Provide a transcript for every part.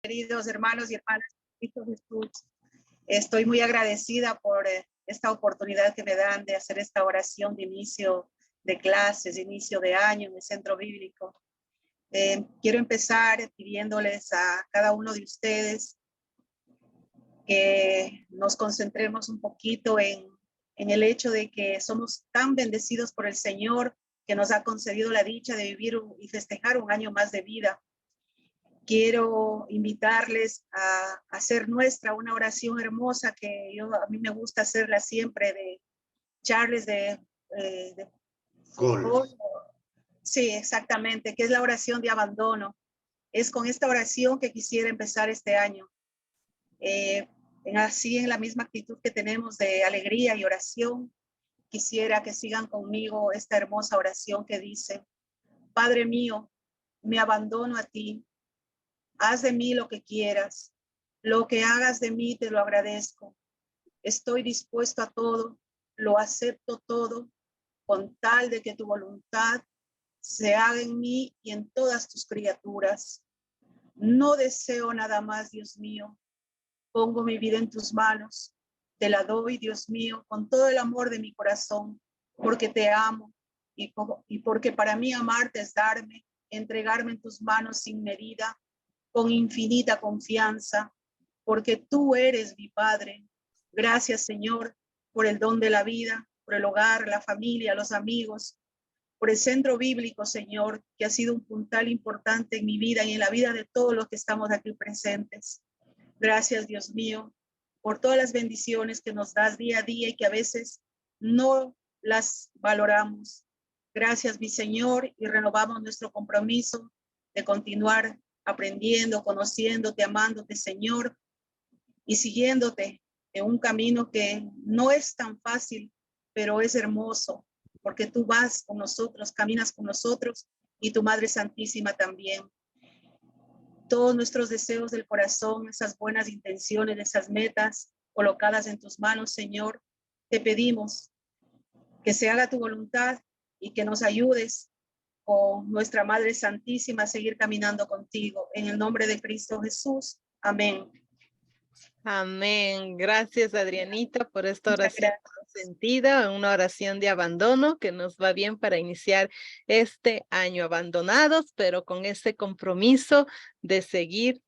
Queridos hermanos y hermanas, Cristo Jesús, estoy muy agradecida por esta oportunidad que me dan de hacer esta oración de inicio de clases, de inicio de año en el Centro Bíblico. Quiero empezar pidiéndoles a cada uno de ustedes que nos concentremos un poquito en el hecho de que somos tan bendecidos por el Señor que nos ha concedido la dicha de vivir y festejar un año más de vida. Quiero invitarles a hacer nuestra una oración hermosa que a mí me gusta hacerla siempre de Charles de Foucault. Sí, exactamente, que es la oración de abandono. Es con esta oración que quisiera empezar este año. Así en la misma actitud que tenemos de alegría y oración, quisiera que sigan conmigo esta hermosa oración que dice: Padre mío, me abandono a ti. Haz de mí lo que quieras. Lo que hagas de mí te lo agradezco. Estoy dispuesto a todo, lo acepto todo, con tal de que tu voluntad se haga en mí y en todas tus criaturas. No deseo nada más, Dios mío. Pongo mi vida en tus manos. Te la doy, Dios mío, con todo el amor de mi corazón, porque te amo y porque para mí amarte es darme, entregarme en tus manos sin medida, con infinita confianza, porque tú eres mi Padre. Gracias, Señor, por el don de la vida, por el hogar, la familia, los amigos, por el centro bíblico, Señor, que ha sido un puntal importante en mi vida y en la vida de todos los que estamos aquí presentes. Gracias, Dios mío, por todas las bendiciones que nos das día a día y que a veces no las valoramos. Gracias, mi Señor, y renovamos nuestro compromiso de continuar aprendiendo, conociéndote, amándote, Señor, y siguiéndote en un camino que no es tan fácil, pero es hermoso, porque tú vas con nosotros, caminas con nosotros, y tu Madre Santísima también. Todos nuestros deseos del corazón, esas buenas intenciones, esas metas colocadas en tus manos, Señor, te pedimos que se haga tu voluntad y que nos ayudes con nuestra Madre Santísima a seguir caminando contigo. En el nombre de Cristo Jesús. Amén. Amén. Gracias, Adrianita, por esta oración sentida, una oración de abandono que nos va bien para iniciar este año abandonados, pero con ese compromiso de seguir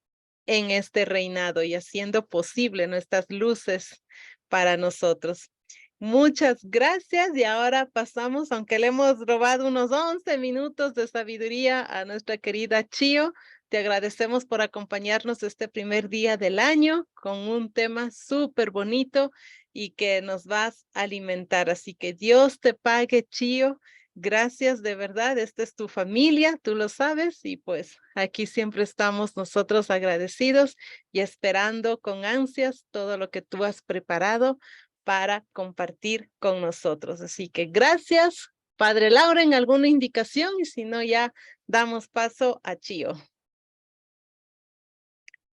en este reinado y haciendo posible nuestras luces para nosotros. Muchas gracias y ahora pasamos, aunque le hemos robado unos 11 minutos de sabiduría a nuestra querida Chio. Te agradecemos por acompañarnos este primer día del año con un tema súper bonito y que nos vas a alimentar. Así que Dios te pague, Chio. Gracias de verdad. Esta es tu familia, tú lo sabes, y pues aquí siempre estamos nosotros agradecidos y esperando con ansias todo lo que tú has preparado para compartir con nosotros. Así que gracias, Padre Lauren, ¿alguna indicación? Y si no, ya damos paso a Chio.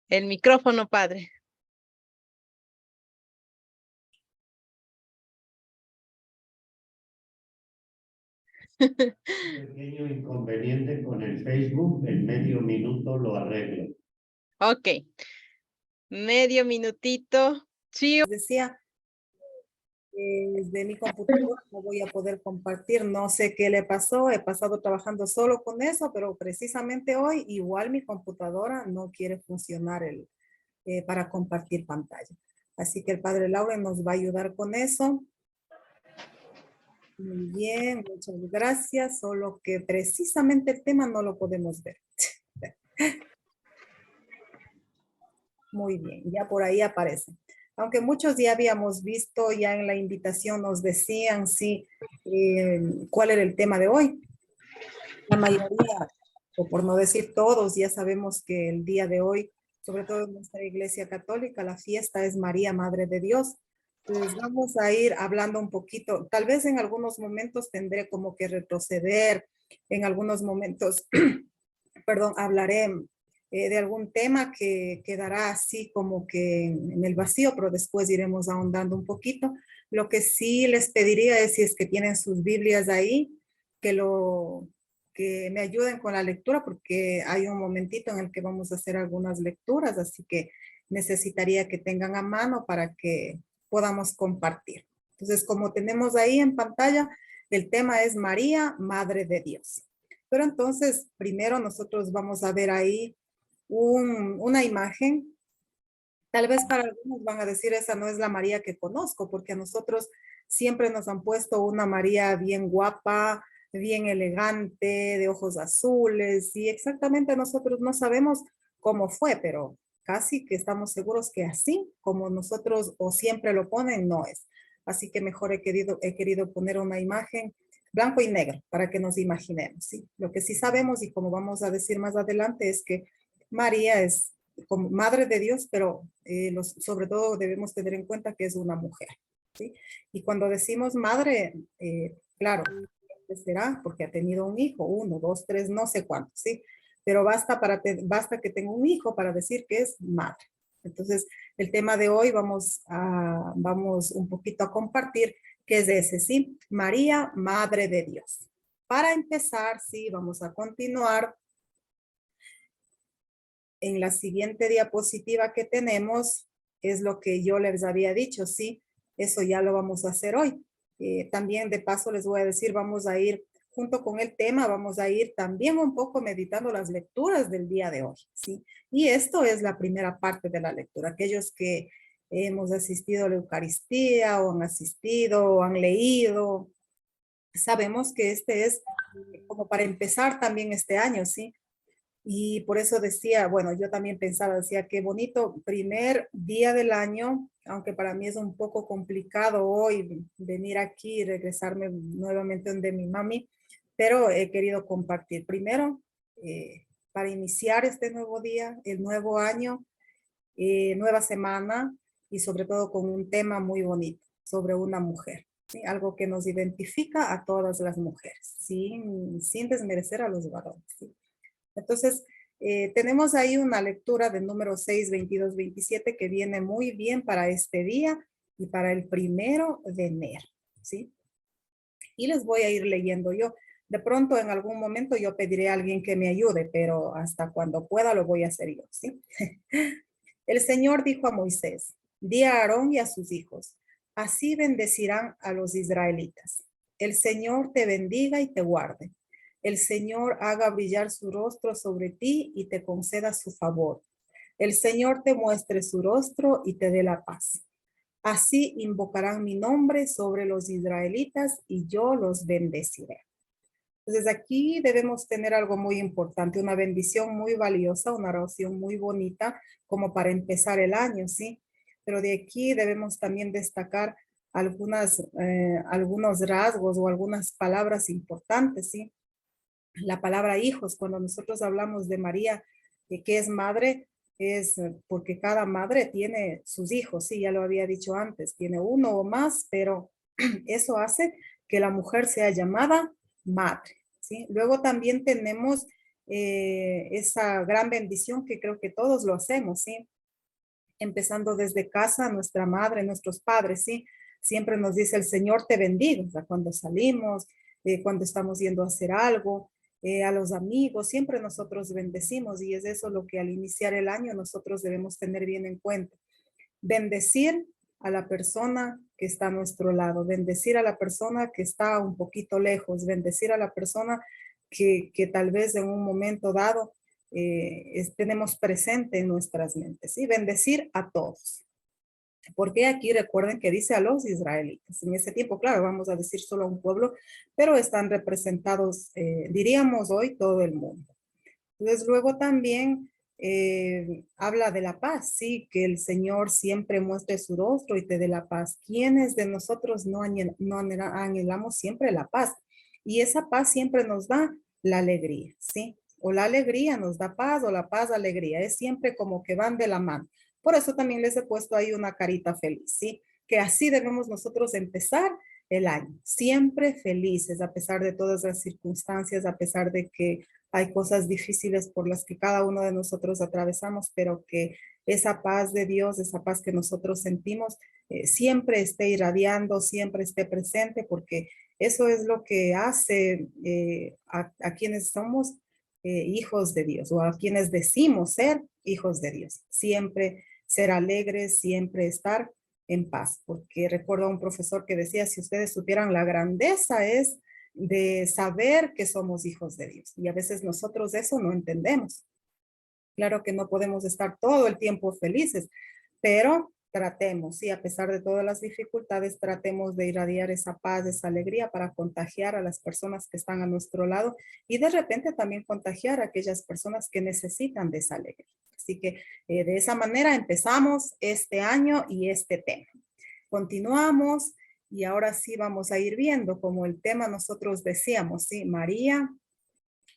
El micrófono, Padre. Pequeño inconveniente con el Facebook, en medio minuto lo arreglo. Ok. Medio minutito. Chio. Decía, desde mi computadora no voy a poder compartir, no sé qué le pasó, he pasado trabajando solo con eso, pero precisamente hoy igual mi computadora no quiere funcionar para compartir pantalla. Así que el padre Laura nos va a ayudar con eso. Muy bien, muchas gracias, solo que precisamente el tema no lo podemos ver. Muy bien, ya por ahí aparece. Aunque muchos ya habíamos visto, ya en la invitación nos decían, sí, cuál era el tema de hoy. La mayoría, o por no decir todos, ya sabemos que el día de hoy, sobre todo en nuestra iglesia católica, la fiesta es María, Madre de Dios. Entonces vamos a ir hablando un poquito, tal vez en algunos momentos tendré como que retroceder, en algunos momentos, perdón, hablaré de algún tema que quedará así como que en el vacío, pero después iremos ahondando un poquito. Lo que sí les pediría es, si es que tienen sus Biblias ahí, que lo que me ayuden con la lectura porque hay un momentito en el que vamos a hacer algunas lecturas, así que necesitaría que tengan a mano para que podamos compartir. Entonces, como tenemos ahí en pantalla, el tema es María, Madre de Dios. Pero entonces, primero nosotros vamos a ver ahí una imagen. Tal vez para algunos van a decir, esa no es la María que conozco, porque a nosotros siempre nos han puesto una María bien guapa, bien elegante, de ojos azules, y exactamente nosotros no sabemos cómo fue, pero casi que estamos seguros que así como nosotros o siempre lo ponen, no es. Así que mejor he querido poner una imagen blanco y negro para que nos imaginemos, ¿sí? Lo que sí sabemos y como vamos a decir más adelante es que María es como madre de Dios, pero sobre todo debemos tener en cuenta que es una mujer, ¿sí? Y cuando decimos madre, claro, será porque ha tenido un hijo, 1, 2, 3, no sé cuántos, ¿sí? Pero basta que tenga un hijo para decir que es madre. Entonces, el tema de hoy vamos un poquito a compartir qué es ese, ¿sí? María, Madre de Dios. Para empezar, sí, vamos a continuar. En la siguiente diapositiva que tenemos es lo que yo les había dicho, ¿sí? Eso ya lo vamos a hacer hoy. También de paso les voy a decir, vamos a ir junto con el tema, vamos a ir también un poco meditando las lecturas del día de hoy, ¿sí? Y esto es la primera parte de la lectura. Aquellos que hemos asistido a la Eucaristía o han asistido o han leído, sabemos que este es como para empezar también este año, ¿sí? Y por eso decía, bueno, yo también pensaba, decía, qué bonito primer día del año, aunque para mí es un poco complicado hoy venir aquí y regresarme nuevamente donde mi mami, pero he querido compartir primero para iniciar este nuevo día, el nuevo año, nueva semana y sobre todo con un tema muy bonito sobre una mujer. ¿Sí? Algo que nos identifica a todas las mujeres, sin desmerecer a los varones. ¿Sí? Entonces, tenemos ahí una lectura de número 6, 22, 27 que viene muy bien para este día y para el 1 de enero, ¿sí? Y les voy a ir leyendo yo. De pronto, en algún momento, yo pediré a alguien que me ayude, pero hasta cuando pueda lo voy a hacer yo, ¿sí? El Señor dijo a Moisés, di a Aarón y a sus hijos, así bendecirán a los israelitas. El Señor te bendiga y te guarde. El Señor haga brillar su rostro sobre ti y te conceda su favor. El Señor te muestre su rostro y te dé la paz. Así invocarán mi nombre sobre los israelitas y yo los bendeciré. Entonces aquí debemos tener algo muy importante, una bendición muy valiosa, una oración muy bonita como para empezar el año, ¿sí? Pero de aquí debemos también destacar algunos rasgos o algunas palabras importantes, ¿sí? La palabra hijos, cuando nosotros hablamos de María, que es madre, es porque cada madre tiene sus hijos, sí, ya lo había dicho antes, tiene uno o más, pero eso hace que la mujer sea llamada madre, ¿sí? Luego también tenemos esa gran bendición que creo que todos lo hacemos, ¿sí? Empezando desde casa, nuestra madre, nuestros padres, ¿sí? Siempre nos dice el Señor te bendiga, o sea, cuando salimos, cuando estamos yendo a hacer algo, a los amigos, siempre nosotros bendecimos y es eso lo que al iniciar el año nosotros debemos tener bien en cuenta. Bendecir a la persona que está a nuestro lado, bendecir a la persona que está un poquito lejos, bendecir a la persona que tal vez en un momento dado tenemos presente en nuestras mentes, y bendecir a todos. Porque aquí recuerden que dice a los israelitas. En ese tiempo, claro, vamos a decir solo a un pueblo, pero están representados, diríamos hoy, todo el mundo. Entonces, luego también habla de la paz, sí, que el Señor siempre muestre su rostro y te dé la paz. ¿Quiénes de nosotros no anhelamos siempre la paz? Y esa paz siempre nos da la alegría, ¿sí? O la alegría nos da paz o la paz alegría. Es siempre como que van de la mano. Por eso también les he puesto ahí una carita feliz, ¿sí? Que así debemos nosotros empezar el año, siempre felices a pesar de todas las circunstancias, a pesar de que hay cosas difíciles por las que cada uno de nosotros atravesamos, pero que esa paz de Dios, esa paz que nosotros sentimos, siempre esté irradiando, siempre esté presente, porque Eso es lo que hace a quienes somos hijos de Dios o a quienes decimos ser hijos de Dios. Siempre ser alegres, siempre estar en paz. Porque recuerdo a un profesor que decía, si ustedes supieran la grandeza es de saber que somos hijos de Dios. Y a veces nosotros eso no entendemos. Claro que no podemos estar todo el tiempo felices, pero tratemos, sí, a pesar de todas las dificultades, tratemos de irradiar esa paz, esa alegría para contagiar a las personas que están a nuestro lado y de repente también contagiar a aquellas personas que necesitan de esa alegría. Así que de esa manera empezamos este año y este tema. Continuamos y ahora sí vamos a ir viendo como el tema nosotros decíamos, sí, María,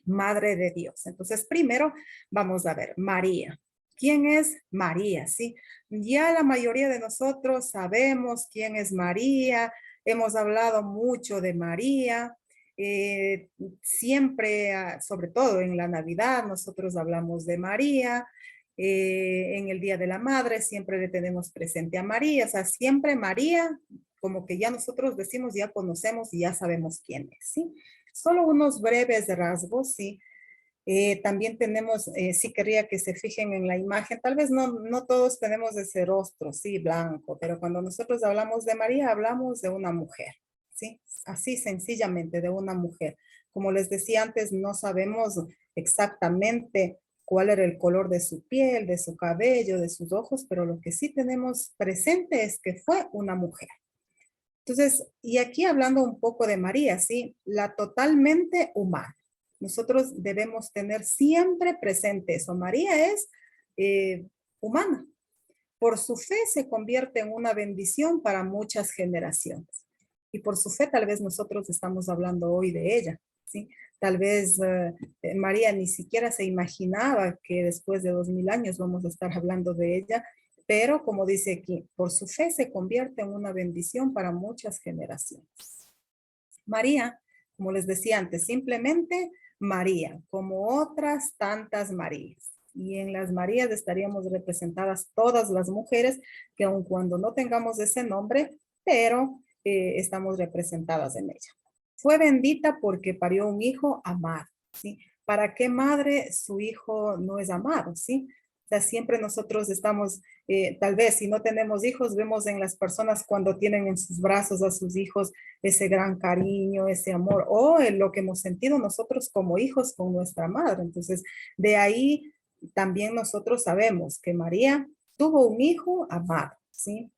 Madre de Dios. Entonces, primero vamos a ver María. ¿Quién es María? Sí, ya la mayoría de nosotros sabemos quién es María. Hemos hablado mucho de María. Siempre, sobre todo en la Navidad, nosotros hablamos de María. En el Día de la Madre siempre le tenemos presente a María. O sea, siempre María, como que ya nosotros decimos, ya conocemos y ya sabemos quién es, ¿sí? Solo unos breves rasgos, sí. También tenemos, sí quería que se fijen en la imagen, tal vez no todos tenemos ese rostro, sí, blanco, pero cuando nosotros hablamos de María, hablamos de una mujer, sí, así sencillamente, de una mujer. Como les decía antes, no sabemos exactamente cuál era el color de su piel, de su cabello, de sus ojos, pero lo que sí tenemos presente es que fue una mujer. Entonces, y aquí hablando un poco de María, ¿sí? La totalmente humana. Nosotros debemos tener siempre presente eso. María es humana. Por su fe se convierte en una bendición para muchas generaciones. Y por su fe tal vez nosotros estamos hablando hoy de ella, ¿sí? Tal vez María ni siquiera se imaginaba que después de 2000 años vamos a estar hablando de ella, pero como dice aquí, por su fe se convierte en una bendición para muchas generaciones. María, como les decía antes, simplemente María, como otras tantas Marías. Y en las Marías estaríamos representadas todas las mujeres que aun cuando no tengamos ese nombre, pero estamos representadas en ella. Fue bendita porque parió un hijo amado, ¿sí? ¿Para qué madre su hijo no es amado, sí? O sea, siempre nosotros estamos, tal vez si no tenemos hijos, vemos en las personas cuando tienen en sus brazos a sus hijos ese gran cariño, ese amor, o en lo que hemos sentido nosotros como hijos con nuestra madre. Entonces, de ahí también nosotros sabemos que María tuvo un hijo amado, ¿sí?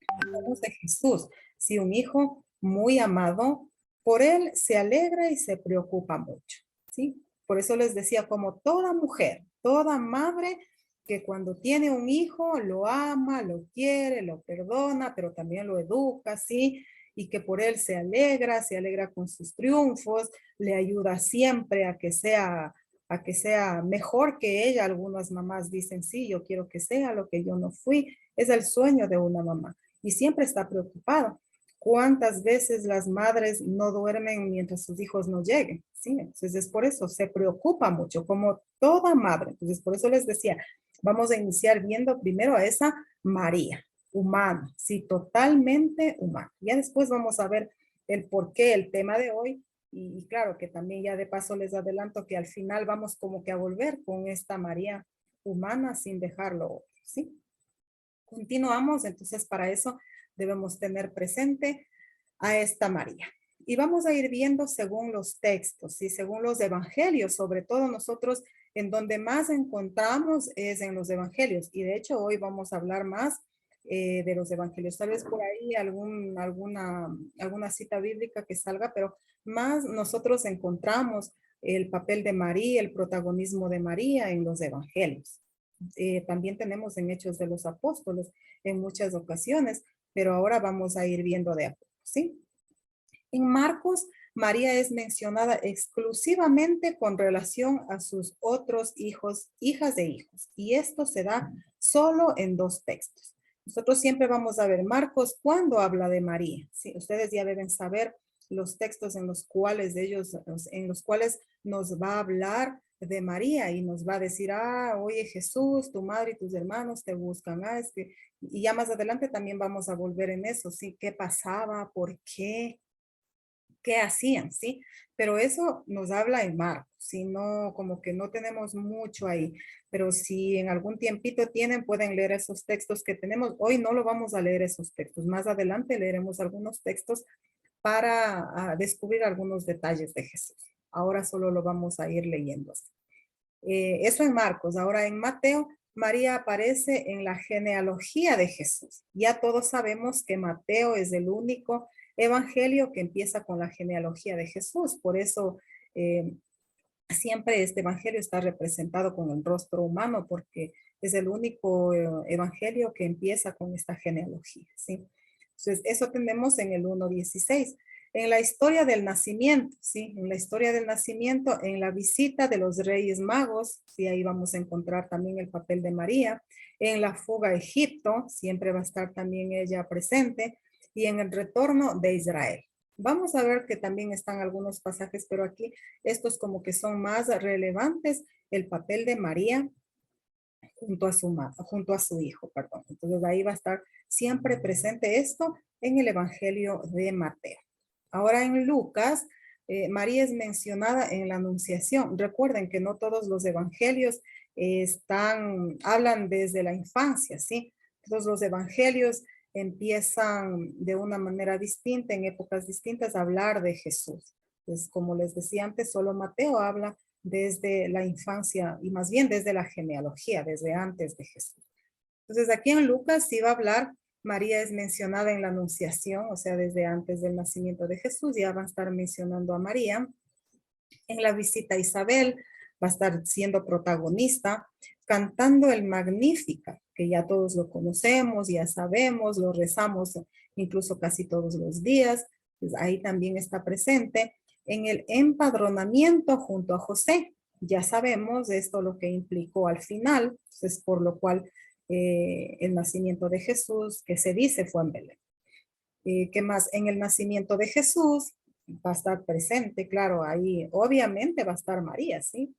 Hablamos de Jesús, sí, un hijo muy amado, por él se alegra y se preocupa mucho, ¿sí? Por eso les decía, como toda mujer, toda madre, que cuando tiene un hijo lo ama, lo quiere, lo perdona, pero también lo educa, ¿sí? Y que por él se alegra con sus triunfos, le ayuda siempre a que sea mejor que ella. Algunas mamás dicen, sí, yo quiero que sea lo que yo no fui. Es el sueño de una mamá y siempre está preocupado. ¿Cuántas veces las madres no duermen mientras sus hijos no lleguen? Sí, entonces es por eso, se preocupa mucho, como toda madre. Entonces, por eso les decía, vamos a iniciar viendo primero a esa María, humana, sí, totalmente humana. Ya después vamos a ver el por qué, el tema de hoy. Y claro que también ya de paso les adelanto que al final vamos como que a volver con esta María humana sin dejarlo, ¿sí? Continuamos, entonces para eso debemos tener presente a esta María. Y vamos a ir viendo según los textos y según los evangelios, sobre todo nosotros en donde más encontramos es en los evangelios. Y de hecho hoy vamos a hablar más de los evangelios. Tal vez por ahí alguna cita bíblica que salga, pero más nosotros encontramos el papel de María, el protagonismo de María en los evangelios. También tenemos en Hechos de los Apóstoles en muchas ocasiones, pero ahora vamos a ir viendo de a poco, ¿sí? En Marcos, María es mencionada exclusivamente con relación a sus otros hijos, hijas de hijos, y esto se da solo en dos textos. Nosotros siempre vamos a ver Marcos cuando habla de María, ¿sí? Ustedes ya deben saber los textos en los cuales nos va a hablar de María y nos va a decir, oye Jesús, tu madre y tus hermanos te buscan, y ya más adelante también vamos a volver en eso, ¿sí? ¿Qué pasaba? ¿Por qué? qué hacían, ¿sí? Pero eso nos habla en Marcos, si no, como que no tenemos mucho ahí, pero si en algún tiempito tienen, pueden leer esos textos que tenemos. Hoy no lo vamos a leer esos textos, más adelante leeremos algunos textos para descubrir algunos detalles de Jesús. Ahora solo lo vamos a ir leyendo. Eso en Marcos. Ahora en Mateo, María aparece en la genealogía de Jesús. Ya todos sabemos que Mateo es el único evangelio que empieza con la genealogía de Jesús. Por eso siempre este evangelio está representado con el rostro humano, porque es el único evangelio que empieza con esta genealogía, ¿sí? Entonces, eso tenemos en el 1:16. En la historia del nacimiento, ¿sí? En la historia del nacimiento, en la visita de los Reyes Magos, ¿sí? Ahí vamos a encontrar también el papel de María. En la fuga a Egipto, siempre va a estar también ella presente. Y en el retorno de Israel. Vamos a ver que también están algunos pasajes, pero aquí estos como que son más relevantes, el papel de María junto a su hijo, perdón. Entonces ahí va a estar siempre presente esto en el Evangelio de Mateo. Ahora en Lucas, María es mencionada en la Anunciación. Recuerden que no todos los evangelios hablan desde la infancia, ¿sí? Todos los evangelios empiezan de una manera distinta, en épocas distintas, a hablar de Jesús. Pues como les decía antes, solo Mateo habla desde la infancia y más bien desde la genealogía, desde antes de Jesús. Entonces aquí en Lucas sí va a hablar, María es mencionada en la Anunciación, o sea, desde antes del nacimiento de Jesús, ya van a estar mencionando a María. En la visita a Isabel va a estar siendo protagonista, cantando el Magníficat, que ya todos lo conocemos, ya sabemos, lo rezamos incluso casi todos los días, pues ahí también está presente. En el empadronamiento junto a José, ya sabemos esto lo que implicó al final, es por lo cual el nacimiento de Jesús, que se dice fue en Belén. ¿Qué más? En el nacimiento de Jesús va a estar presente, claro, ahí obviamente va a estar María, ¿sí?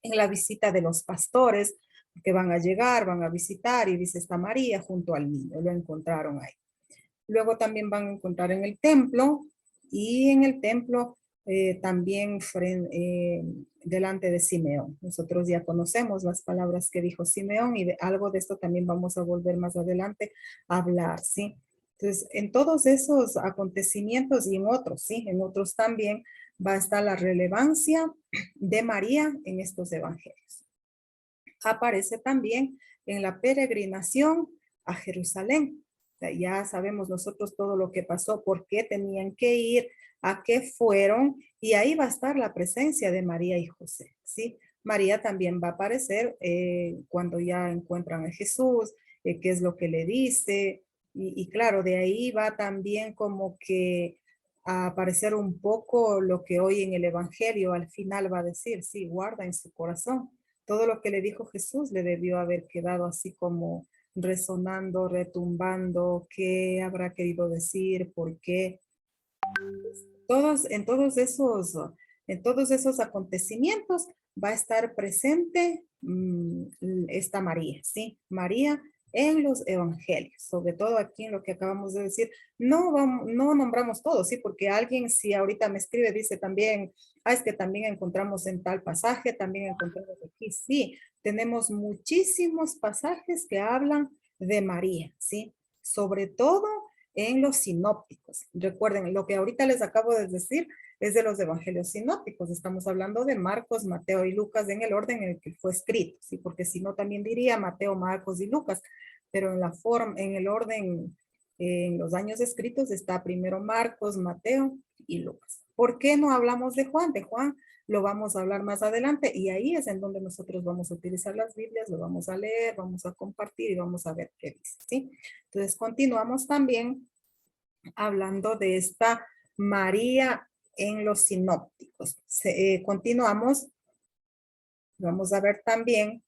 En la visita de los pastores, que van a llegar, van a visitar y dice está María junto al niño, lo encontraron ahí. Luego también van a encontrar en el templo y en el templo también delante de Simeón. Nosotros ya conocemos las palabras que dijo Simeón y algo de esto también vamos a volver más adelante a hablar, ¿sí? Entonces, en todos esos acontecimientos y en otros, ¿sí? En otros también va a estar la relevancia de María en estos evangelios. Aparece también en la peregrinación a Jerusalén. O sea, ya sabemos nosotros todo lo que pasó, por qué tenían que ir, a qué fueron, y ahí va a estar la presencia de María y José, ¿sí? María también va a aparecer cuando ya encuentran a Jesús, qué es lo que le dice, y claro, de ahí va también como que a aparecer un poco lo que hoy en el Evangelio al final va a decir, sí, guarda en su corazón. Todo lo que le dijo Jesús le debió haber quedado así como resonando, retumbando, qué habrá querido decir, por qué. En todos esos acontecimientos va a estar presente esta María, ¿sí? María en los evangelios, sobre todo aquí en lo que acabamos de decir, no nombramos todo, ¿sí? Porque alguien si ahorita me escribe dice también, es que también encontramos en tal pasaje, también encontramos aquí, sí, tenemos muchísimos pasajes que hablan de María, ¿sí? Sobre todo en los sinópticos. Recuerden, lo que ahorita les acabo de decir es de los evangelios sinópticos. Estamos hablando de Marcos, Mateo y Lucas en el orden en el que fue escrito, ¿sí? Porque si no también diría Mateo, Marcos y Lucas, pero en la forma, en el orden, en los años escritos está primero Marcos, Mateo y Lucas. ¿Por qué no hablamos de Juan? De Juan lo vamos a hablar más adelante y ahí es en donde nosotros vamos a utilizar las Biblias, lo vamos a leer, vamos a compartir y vamos a ver qué dice, ¿sí? Entonces continuamos también hablando de esta María en los sinópticos. Continuamos. Vamos a ver también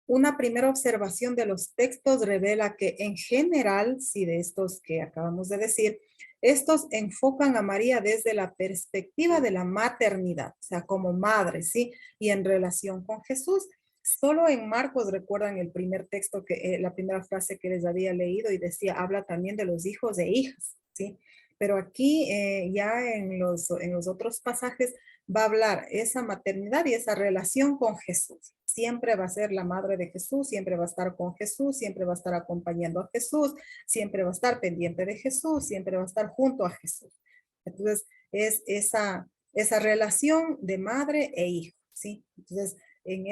una primera observación de los textos revela que en general, sí, de estos que acabamos de decir, estos enfocan a María desde la perspectiva de la maternidad, o sea, como madre, ¿sí? Y en relación con Jesús, Solo en Marcos recuerdan el primer texto, la primera frase que les había leído y decía, habla también de los hijos e hijas, ¿sí? Pero aquí ya en los otros pasajes va a hablar esa maternidad y esa relación con Jesús. Siempre va a ser la madre de Jesús, siempre va a estar con Jesús, siempre va a estar acompañando a Jesús, siempre va a estar pendiente de Jesús, siempre va a estar junto a Jesús. Entonces, es esa relación de madre e hijo, ¿sí? Entonces, en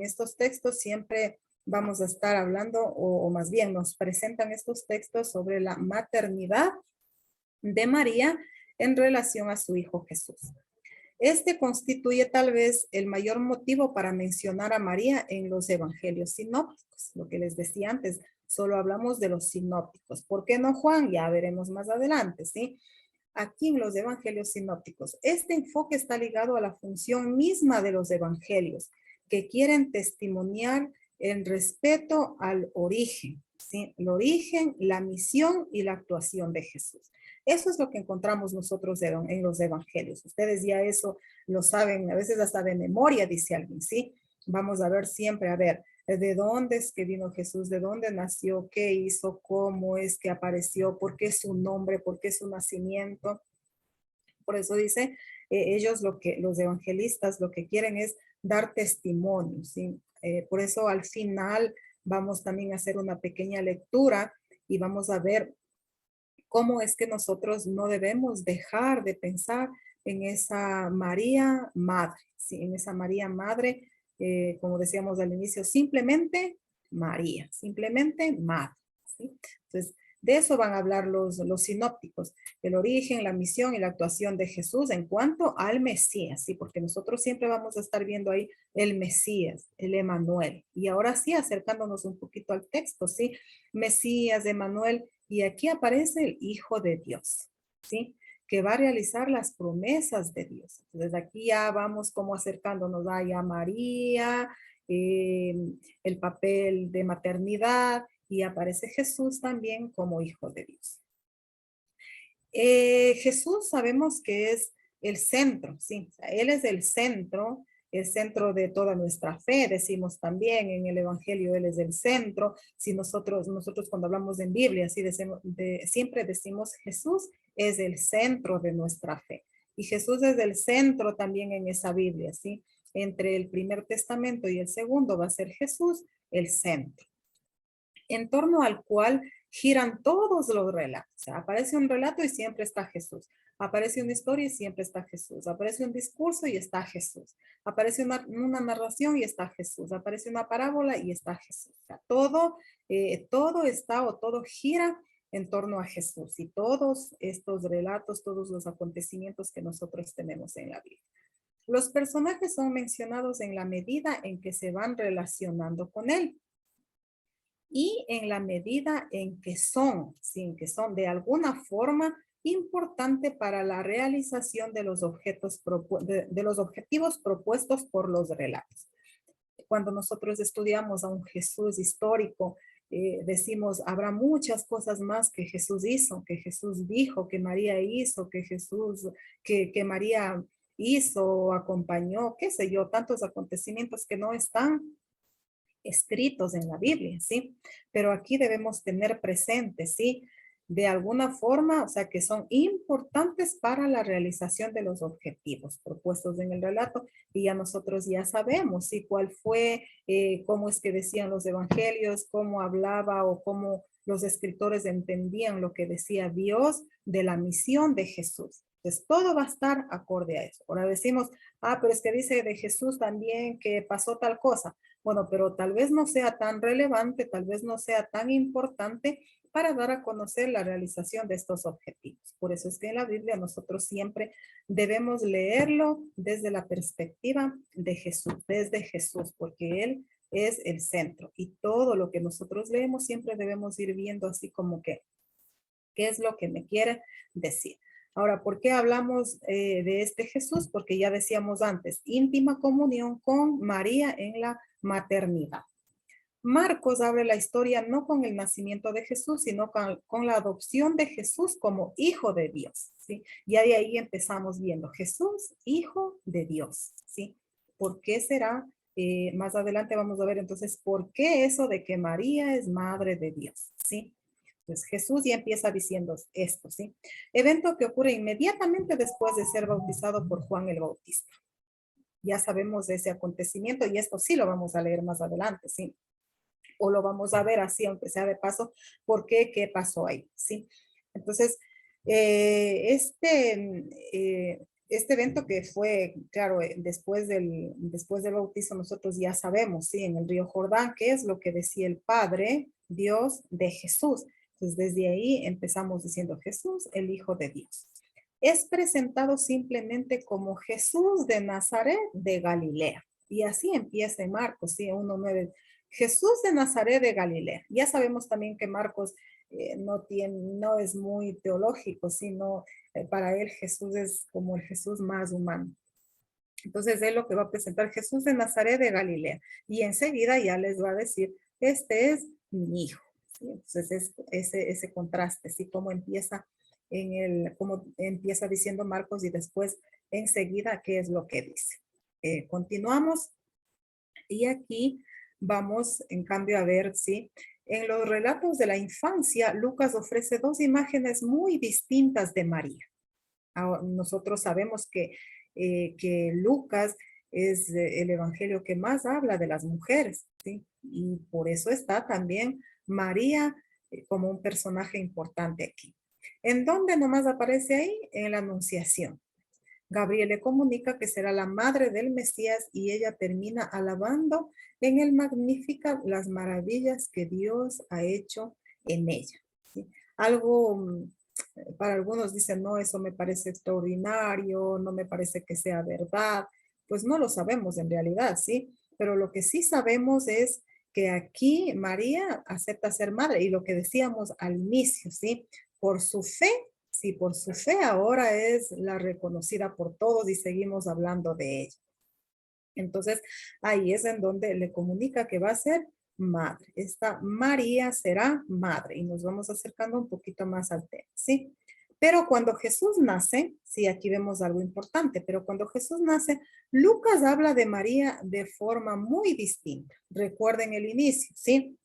estos textos siempre vamos a estar hablando, o más bien nos presentan estos textos sobre la maternidad de María en relación a su hijo Jesús. Este constituye tal vez el mayor motivo para mencionar a María en los evangelios sinópticos. Lo que les decía antes, solo hablamos de los sinópticos. ¿Por qué no Juan? Ya veremos más adelante, ¿sí? Aquí en los evangelios sinópticos, este enfoque está ligado a la función misma de los evangelios, que quieren testimoniar el respeto al origen, ¿sí? El origen, la misión y la actuación de Jesús. Eso es lo que encontramos nosotros en los evangelios. Ustedes ya eso lo saben, a veces hasta de memoria, dice alguien, ¿sí? Vamos a ver siempre, a ver, ¿de dónde es que vino Jesús? ¿De dónde nació? ¿Qué hizo? ¿Cómo es que apareció? ¿Por qué su nombre? ¿Por qué su nacimiento? Por eso dice, ellos los evangelistas lo que quieren es dar testimonio, ¿sí? Por eso al final vamos también a hacer una pequeña lectura y vamos a ver cómo es que nosotros no debemos dejar de pensar en esa María Madre, ¿sí? En esa María Madre, como decíamos al inicio, simplemente María, simplemente Madre, ¿sí? Entonces, de eso van a hablar los sinópticos, el origen, la misión y la actuación de Jesús en cuanto al Mesías, ¿sí? Porque nosotros siempre vamos a estar viendo ahí el Mesías, el Emanuel. Y ahora sí, acercándonos un poquito al texto, ¿sí? Mesías, Emanuel, y aquí aparece el Hijo de Dios, ¿sí? Que va a realizar las promesas de Dios. Entonces aquí ya vamos como acercándonos a María, el papel de maternidad, y aparece Jesús también como Hijo de Dios. Jesús sabemos que es el centro, ¿sí? O sea, Él es el centro de toda nuestra fe, decimos también en el Evangelio, Él es el centro. Si nosotros cuando hablamos en Biblia, ¿sí? Siempre decimos Jesús es el centro de nuestra fe. Y Jesús es el centro también en esa Biblia, ¿sí? Entre el primer testamento y el segundo va a ser Jesús el centro, en torno al cual giran todos los relatos. O sea, aparece un relato y siempre está Jesús. Aparece una historia y siempre está Jesús. Aparece un discurso y está Jesús. Aparece una narración y está Jesús. Aparece una parábola y está Jesús. O sea, todo está o todo gira en torno a Jesús y todos estos relatos, todos los acontecimientos que nosotros tenemos en la Biblia. Los personajes son mencionados en la medida en que se van relacionando con él y en la medida en que son de alguna forma importante para la realización de los objetivos propuestos por los relatos. Cuando nosotros estudiamos a un Jesús histórico, decimos, habrá muchas cosas más que Jesús hizo, que Jesús dijo, que María hizo, que María hizo, acompañó, qué sé yo, tantos acontecimientos que no están escritos en la Biblia, ¿sí? Pero aquí debemos tener presente, ¿sí? De alguna forma, o sea, que son importantes para la realización de los objetivos propuestos en el relato, y ya nosotros ya sabemos, ¿sí? Cuál fue, cómo es que decían los evangelios, cómo hablaba o cómo los escritores entendían lo que decía Dios de la misión de Jesús. Entonces, todo va a estar acorde a eso. Ahora decimos, pero es que dice de Jesús también que pasó tal cosa. Bueno, pero tal vez no sea tan relevante, tal vez no sea tan importante para dar a conocer la realización de estos objetivos. Por eso es que en la Biblia nosotros siempre debemos leerlo desde la perspectiva de Jesús, desde Jesús, porque Él es el centro. Y todo lo que nosotros leemos siempre debemos ir viendo así como que, ¿qué es lo que me quiere decir? Ahora, ¿por qué hablamos de este Jesús? Porque ya decíamos antes, íntima comunión con María en la maternidad. Marcos abre la historia no con el nacimiento de Jesús, sino con la adopción de Jesús como hijo de Dios, ¿sí? Ya de ahí empezamos viendo Jesús, hijo de Dios, ¿sí? ¿Por qué será Más adelante vamos a ver entonces por qué eso de que María es madre de Dios, ¿sí? Pues Jesús ya empieza diciendo esto, ¿sí? Evento que ocurre inmediatamente después de ser bautizado por Juan el Bautista. Ya sabemos de ese acontecimiento y esto sí lo vamos a leer más adelante, ¿sí? O lo vamos a ver así, aunque sea de paso, por qué pasó ahí, ¿sí? Entonces, este evento que fue, claro, después del bautizo, nosotros ya sabemos, ¿sí? En el río Jordán, qué es lo que decía el Padre, Dios, de Jesús. Entonces, desde ahí empezamos diciendo Jesús, el Hijo de Dios. Es presentado simplemente como Jesús de Nazaret de Galilea. Y así empieza en Marcos, ¿sí? 1:9. Jesús de Nazaret de Galilea. Ya sabemos también que Marcos no es muy teológico, sino para él Jesús es como el Jesús más humano. Entonces él lo que va a presentar, Jesús de Nazaret de Galilea. Y enseguida ya les va a decir, este es mi hijo. ¿Sí? Entonces es ese contraste, ¿sí? Cómo empieza cómo empieza diciendo Marcos y después enseguida qué es lo que dice. Continuamos. Y aquí vamos, en cambio, a ver si en los relatos de la infancia, Lucas ofrece dos imágenes muy distintas de María. Nosotros sabemos que Lucas es el evangelio que más habla de las mujeres, ¿sí? Y por eso está también María como un personaje importante aquí. ¿En dónde nomás aparece ahí? En la Anunciación. Gabriel le comunica que será la madre del Mesías y ella termina alabando en el Magnífica las maravillas que Dios ha hecho en ella. ¿Sí? Algo, para algunos dicen, no, eso me parece extraordinario, no me parece que sea verdad. Pues no lo sabemos en realidad, ¿sí? Pero lo que sí sabemos es que aquí María acepta ser madre y lo que decíamos al inicio, ¿sí? Por su fe. Sí, por su fe ahora es la reconocida por todos y seguimos hablando de ella. Entonces, ahí es en donde le comunica que va a ser madre. Esta María será madre y nos vamos acercando un poquito más al tema, ¿sí? Pero cuando Jesús nace, sí, aquí vemos algo importante, pero cuando Jesús nace, Lucas habla de María de forma muy distinta. Recuerden el inicio, ¿sí?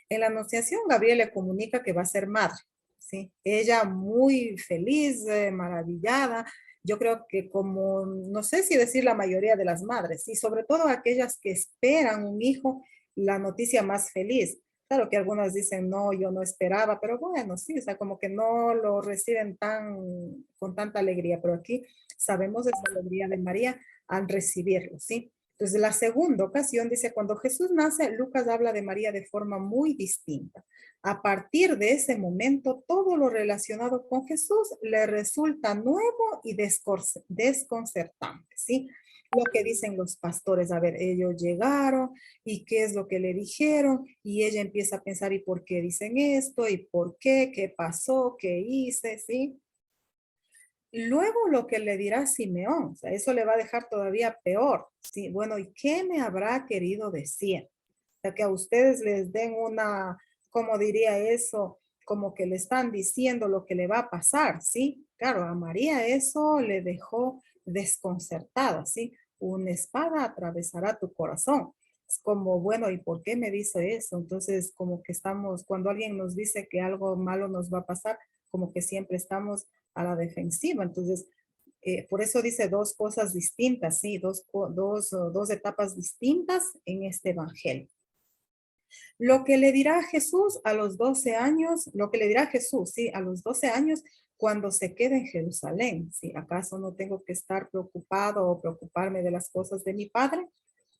En la Anunciación, Gabriel le comunica que va a ser madre. ¿Sí? Ella muy feliz, maravillada. Yo creo que como, no sé si decir la mayoría de las madres, y sobre todo aquellas que esperan un hijo, la noticia más feliz. Claro que algunas dicen, no, yo no esperaba, pero bueno, sí, o sea, como que no lo reciben con tanta alegría, pero aquí sabemos esa alegría de María al recibirlo, ¿sí? Entonces, la segunda ocasión dice, cuando Jesús nace, Lucas habla de María de forma muy distinta. A partir de ese momento, todo lo relacionado con Jesús le resulta nuevo y desconcertante, ¿sí? Lo que dicen los pastores, a ver, ellos llegaron y qué es lo que le dijeron y ella empieza a pensar, ¿y por qué dicen esto? ¿Y por qué? ¿Qué pasó? ¿Qué hice? ¿Sí? Luego lo que le dirá Simeón, o sea, eso le va a dejar todavía peor. Sí, bueno, ¿y qué me habrá querido decir? O sea, que a ustedes les den una, ¿cómo diría eso? Como que le están diciendo lo que le va a pasar, ¿sí? Claro, a María eso le dejó desconcertada, ¿sí? Una espada atravesará tu corazón. Es como, bueno, ¿y por qué me dice eso? Entonces, como que estamos, cuando alguien nos dice que algo malo nos va a pasar, como que siempre estamos a la defensiva. Entonces, por eso dice dos cosas distintas, ¿sí? Dos etapas distintas en este evangelio. Lo que le dirá Jesús a los 12 años, lo que le dirá Jesús, ¿sí? A los 12 años cuando se quede en Jerusalén, ¿sí? ¿Acaso no tengo que estar preocupado o preocuparme de las cosas de mi padre?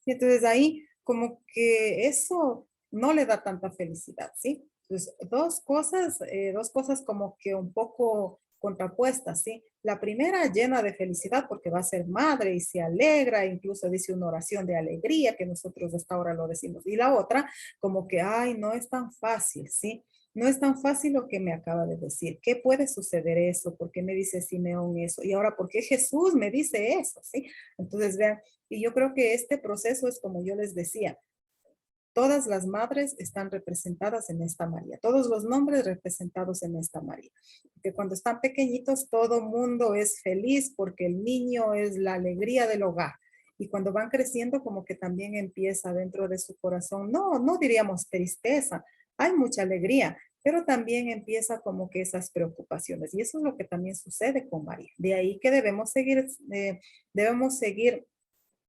Y entonces ahí como que eso no le da tanta felicidad, ¿sí? Entonces, dos cosas como que un poco contrapuestas, ¿sí? La primera llena de felicidad porque va a ser madre y se alegra, incluso dice una oración de alegría que nosotros hasta ahora lo decimos. Y la otra como que, ay, no es tan fácil, ¿sí? No es tan fácil lo que me acaba de decir. ¿Qué puede suceder eso? ¿Por qué me dice Simeón eso? Y ahora, ¿por qué Jesús me dice eso? ¿Sí? Entonces, vean, y yo creo que este proceso es como yo les decía, todas las madres están representadas en esta María, todos los nombres representados en esta María. Que cuando están pequeñitos todo mundo es feliz porque el niño es la alegría del hogar. Y cuando van creciendo, como que también empieza dentro de su corazón, no diríamos tristeza, hay mucha alegría, pero también empieza como que esas preocupaciones. Y eso es lo que también sucede con María. De ahí que debemos seguir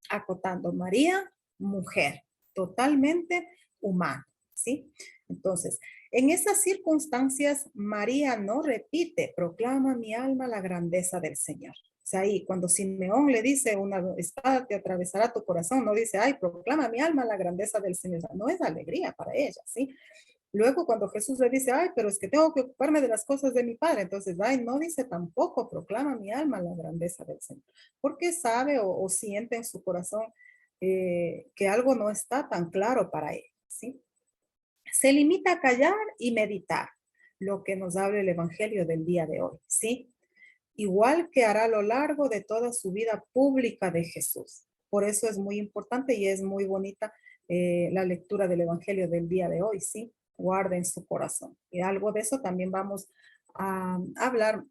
acotando. María, mujer, totalmente humana, ¿sí? Entonces, en esas circunstancias, María no repite, proclama mi alma la grandeza del Señor. O sea, ahí cuando Simeón le dice, una espada te atravesará tu corazón, no dice, ay, proclama mi alma la grandeza del Señor. O sea, no es alegría para ella, ¿sí? Luego cuando Jesús le dice, ay, pero es que tengo que ocuparme de las cosas de mi Padre, entonces, ay, no dice tampoco, proclama mi alma la grandeza del Señor, porque sabe o siente en su corazón que algo no está tan claro para él, ¿sí? Se limita a callar y meditar lo que nos habla el Evangelio del día de hoy, ¿sí? Igual que hará a lo largo de toda su vida pública de Jesús. Por eso es muy importante y es muy bonita la lectura del Evangelio del día de hoy, ¿sí? Guarda en su corazón. Y algo de eso también vamos a hablar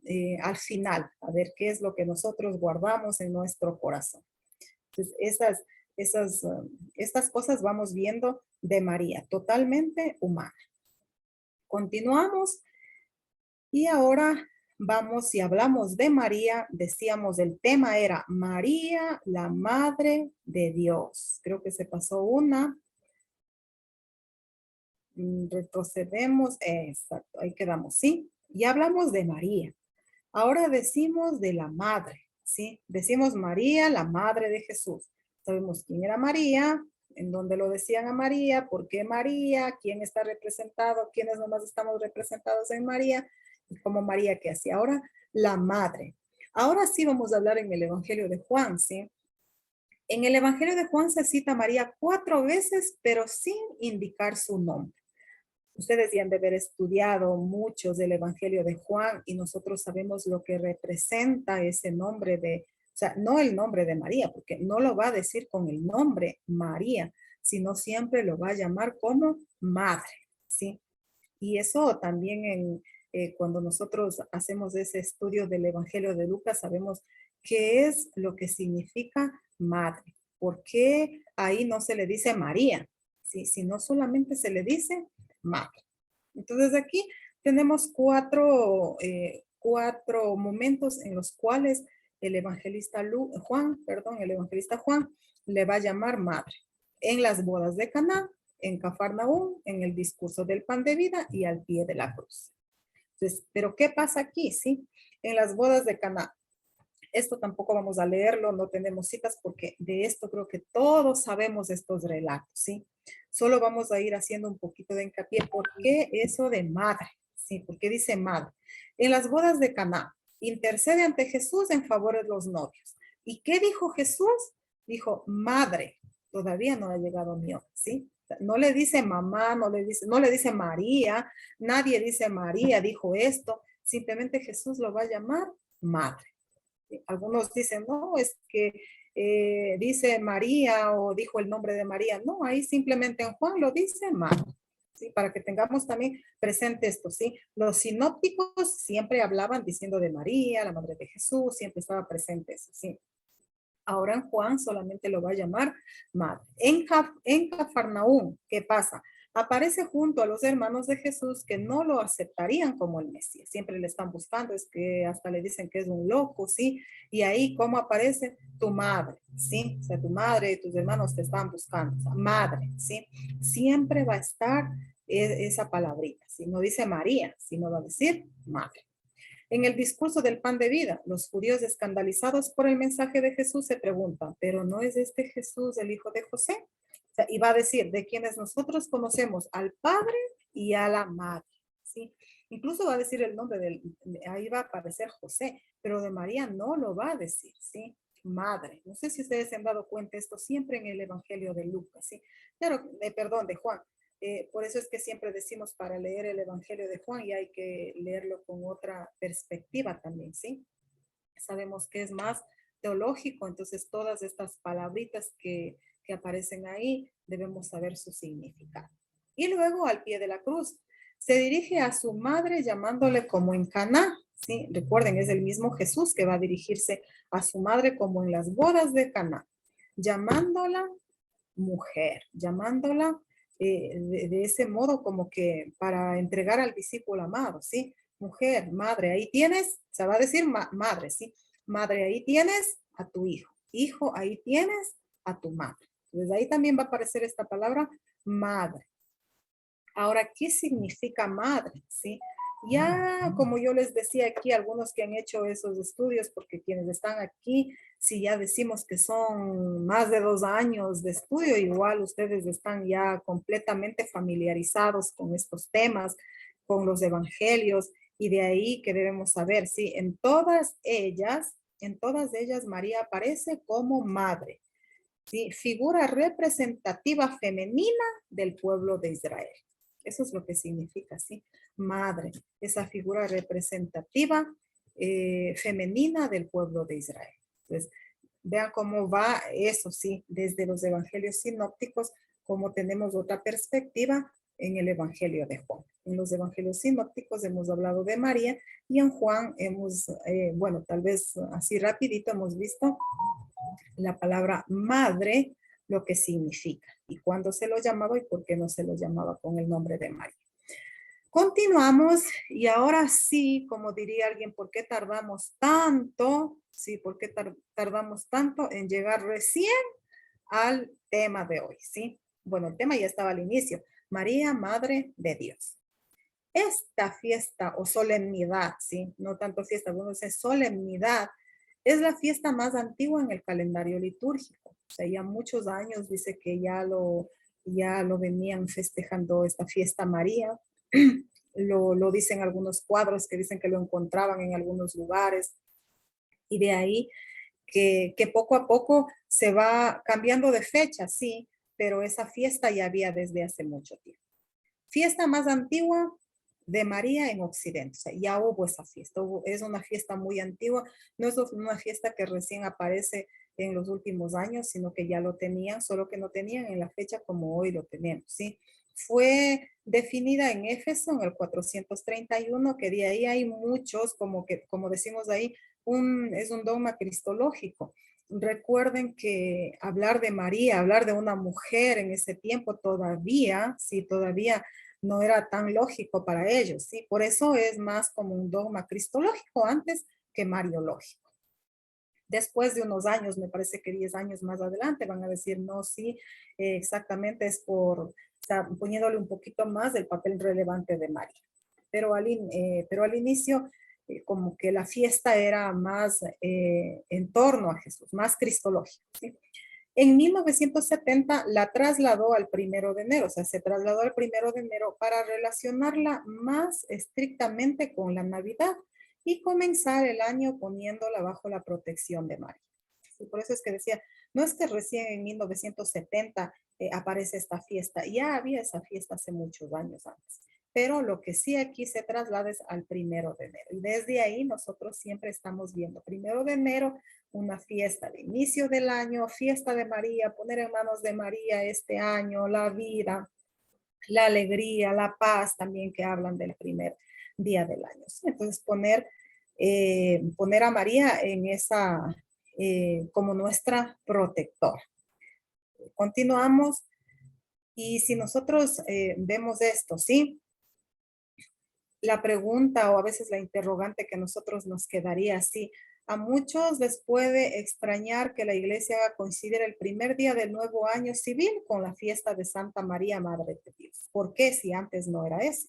al final, a ver qué es lo que nosotros guardamos en nuestro corazón. Entonces, estas cosas vamos viendo de María, totalmente humana. Continuamos y ahora vamos, si hablamos de María, decíamos el tema era María, la Madre de Dios. Creo que se pasó una. Retrocedemos, exacto, ahí quedamos, ¿sí? Ya hablamos de María. Ahora decimos de la Madre, ¿sí? Decimos María, la Madre de Jesús. Sabemos quién era María, en dónde lo decían a María, por qué María, quién está representado, quiénes nomás estamos representados en María, y cómo María qué hacía. Ahora, la Madre. Ahora sí vamos a hablar en el Evangelio de Juan, ¿sí? En el Evangelio de Juan se cita a María 4 veces, pero sin indicar su nombre. Ustedes ya han de haber estudiado muchos del Evangelio de Juan y nosotros sabemos lo que representa ese nombre o sea, no el nombre de María, porque no lo va a decir con el nombre María, sino siempre lo va a llamar como madre, ¿sí? Y eso también cuando nosotros hacemos ese estudio del Evangelio de Lucas, sabemos qué es lo que significa madre. ¿Por qué ahí no se le dice María? ¿Sí? Sino solamente se le dice madre. Entonces aquí tenemos cuatro momentos en los cuales el evangelista Juan le va a llamar madre. En las bodas de Caná, en Cafarnaúm, en el discurso del pan de vida y al pie de la cruz. Entonces, pero ¿qué pasa aquí? ¿Sí? En las bodas de Caná. Esto tampoco vamos a leerlo, no tenemos citas porque de esto creo que todos sabemos estos relatos, ¿sí? Solo vamos a ir haciendo un poquito de hincapié. ¿Por qué eso de madre? ¿Sí? ¿Por qué dice madre? En las bodas de Caná, intercede ante Jesús en favor de los novios. ¿Y qué dijo Jesús? Dijo, madre, todavía no ha llegado mi hora, ¿sí? No le dice mamá, no le dice María, nadie dice María, dijo esto, simplemente Jesús lo va a llamar madre. Algunos dicen, no, es que dice María o dijo el nombre de María. No, ahí simplemente en Juan lo dice madre. ¿Sí? Para que tengamos también presente esto, ¿sí? Los sinópticos siempre hablaban diciendo de María, la madre de Jesús, siempre estaba presente eso, ¿sí? Ahora en Juan solamente lo va a llamar madre. En Cafarnaúm, ¿qué pasa? Aparece junto a los hermanos de Jesús que no lo aceptarían como el Mesías. Siempre le están buscando, es que hasta le dicen que es un loco, ¿sí? Y ahí, ¿cómo aparece? Tu madre, ¿sí? O sea, tu madre y tus hermanos te están buscando. O sea, madre, ¿sí? Siempre va a estar esa palabrita, ¿sí? No dice María, sino va a decir madre. En el discurso del pan de vida, los judíos escandalizados por el mensaje de Jesús se preguntan, ¿pero no es este Jesús el hijo de José? O sea, y va a decir, de quienes nosotros conocemos al Padre y a la Madre, ¿sí? Incluso va a decir el nombre, ahí va a aparecer José, pero de María no lo va a decir, ¿sí? Madre. No sé si ustedes se han dado cuenta esto siempre en el Evangelio de Lucas, ¿sí? Claro, perdón, de Juan. Por eso es que siempre decimos para leer el Evangelio de Juan y hay que leerlo con otra perspectiva también, ¿sí? Sabemos que es más teológico, entonces todas estas palabritas que aparecen ahí debemos saber su significado. Y luego al pie de la cruz se dirige a su madre llamándole como en Caná, ¿sí? Recuerden, es el mismo Jesús que va a dirigirse a su madre como en las bodas de Caná. llamándola mujer, llamándola de ese modo como que para entregar al discípulo amado, ¿sí? Mujer, madre, ahí tienes, se va a decir madre, ¿sí? Madre, ahí tienes a tu hijo. Hijo, ahí tienes a tu madre. Entonces ahí también va a aparecer esta palabra madre. Ahora, ¿qué significa madre? ¿Sí? Ya, como yo les decía aquí, algunos que han hecho esos estudios, porque quienes están aquí, si ya decimos que son más de 2 años de estudio, igual ustedes están ya completamente familiarizados con estos temas, con los evangelios, y de ahí que debemos saber, sí, en todas ellas María aparece como madre, ¿sí? Figura representativa femenina del pueblo de Israel. Eso es lo que significa, ¿sí? Madre, esa figura representativa femenina del pueblo de Israel. Entonces, vean cómo va eso, sí, desde los evangelios sinópticos, como tenemos otra perspectiva en el evangelio de Juan. En los evangelios sinópticos hemos hablado de María y en Juan hemos, bueno, tal vez así rapidito hemos visto la palabra madre, lo que significa y cuándo se lo llamaba y por qué no se lo llamaba con el nombre de María. Continuamos y ahora sí, como diría alguien, ¿por qué tardamos tanto? Sí, ¿por qué tardamos tanto en llegar recién al tema de hoy? Sí, bueno, el tema ya estaba al inicio. María, Madre de Dios. Esta fiesta o solemnidad, sí, no tanto fiesta, bueno, es solemnidad, es la fiesta más antigua en el calendario litúrgico. O sea, ya muchos años dice que ya lo venían festejando esta fiesta María. Lo dicen algunos cuadros que dicen que lo encontraban en algunos lugares. Y de ahí que poco a poco se va cambiando de fecha, sí, pero esa fiesta ya había desde hace mucho tiempo. Fiesta más antigua de María en Occidente. O sea, ya hubo esa fiesta. Es una fiesta muy antigua. No es una fiesta que recién aparece en los últimos años, sino que ya lo tenían, solo que no tenían en la fecha como hoy lo tenemos, ¿sí? Fue definida en Éfeso en el 431, que de ahí hay muchos, como decimos ahí, es un dogma cristológico. Recuerden que hablar de María, hablar de una mujer en ese tiempo todavía, sí, todavía no era tan lógico para ellos, ¿sí? Por eso es más como un dogma cristológico antes que mariológico. Después de unos años, me parece que 10 años más adelante, van a decir, no, sí, exactamente es o sea, poniéndole un poquito más del papel relevante de María. Pero al inicio, como que la fiesta era más en torno a Jesús, más cristológico, ¿sí? En 1970 la trasladó al 1 de enero, o sea, se trasladó al 1 de enero para relacionarla más estrictamente con la Navidad y comenzar el año poniéndola bajo la protección de María. Y por eso es que decía, no es que recién en 1970 aparece esta fiesta, ya había esa fiesta hace muchos años antes. Pero lo que sí aquí se traslada es al 1 de enero. Y desde ahí nosotros siempre estamos viendo 1 de enero, una fiesta de inicio del año, fiesta de María, poner en manos de María este año, la vida, la alegría, la paz también que hablan del primer día del año. ¿Sí? Entonces poner a María en esa, como nuestra protectora. Continuamos y si nosotros vemos esto, ¿sí? La pregunta o a veces la interrogante que a nosotros nos quedaría así, a muchos les puede extrañar que la iglesia considere el primer día del nuevo año civil con la fiesta de Santa María, Madre de Dios. ¿Por qué si antes no era eso?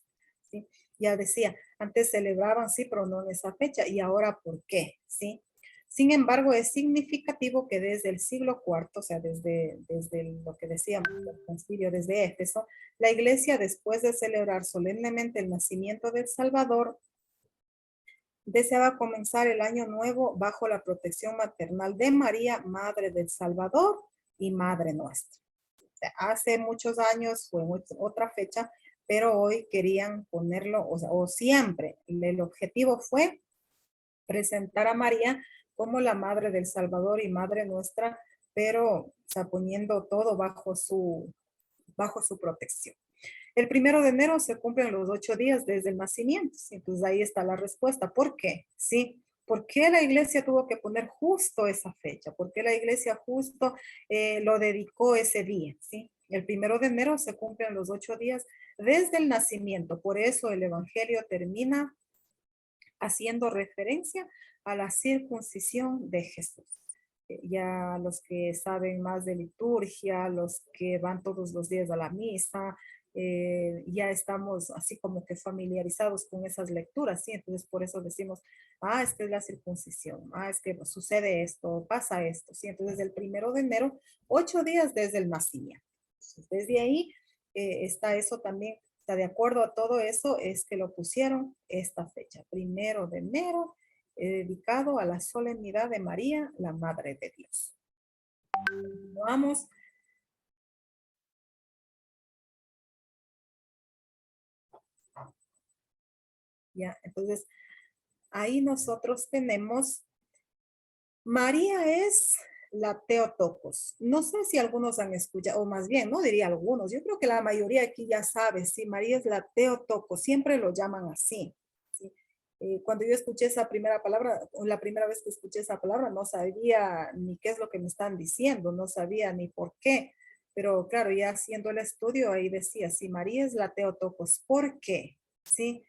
¿Sí? Ya decía, antes celebraban, sí, pero no en esa fecha. ¿Y ahora por qué? ¿Sí? Sin embargo, es significativo que desde el siglo IV, o sea, desde lo que decíamos, el concilio desde Éfeso, la iglesia, después de celebrar solemnemente el nacimiento del Salvador, deseaba comenzar el año nuevo bajo la protección maternal de María, Madre del Salvador y Madre nuestra. O sea, hace muchos años fue otra fecha, pero hoy querían ponerlo, o siempre, el objetivo fue presentar a María como la Madre del Salvador y Madre nuestra, pero o sea, poniendo todo bajo su protección. El 1 de enero se cumplen los 8 días desde el nacimiento. Entonces ahí está la respuesta. ¿Por qué? Sí, ¿Por qué la iglesia tuvo que poner justo esa fecha? ¿Por qué la iglesia justo lo dedicó ese día? ¿Sí? El 1 de enero se cumplen los 8 días desde el nacimiento. Por eso el evangelio termina haciendo referencia a la circuncisión de Jesús. Ya los que saben más de liturgia, los que van todos los días a la misa, ya estamos así como que familiarizados con esas lecturas, ¿sí? Entonces por eso decimos, es que es la circuncisión, es que sucede esto, pasa esto, ¿sí? Entonces el 1 de enero, 8 días desde el nacimiento. Entonces, desde ahí está eso también, está de acuerdo a todo eso, es que lo pusieron esta fecha, 1 de enero, dedicado a la solemnidad de María, la Madre de Dios. Vamos. Ya, entonces, ahí nosotros tenemos, María es la Theotokos. No sé si algunos han escuchado, o más bien, no diría algunos, yo creo que la mayoría aquí ya sabe, sí, María es la Theotokos, siempre lo llaman así. ¿Sí? Cuando yo escuché esa primera palabra, la primera vez que escuché esa palabra, no sabía ni qué es lo que me están diciendo, no sabía ni por qué, pero claro, ya haciendo el estudio ahí decía, sí, María es la Theotokos, ¿por qué? ¿Sí?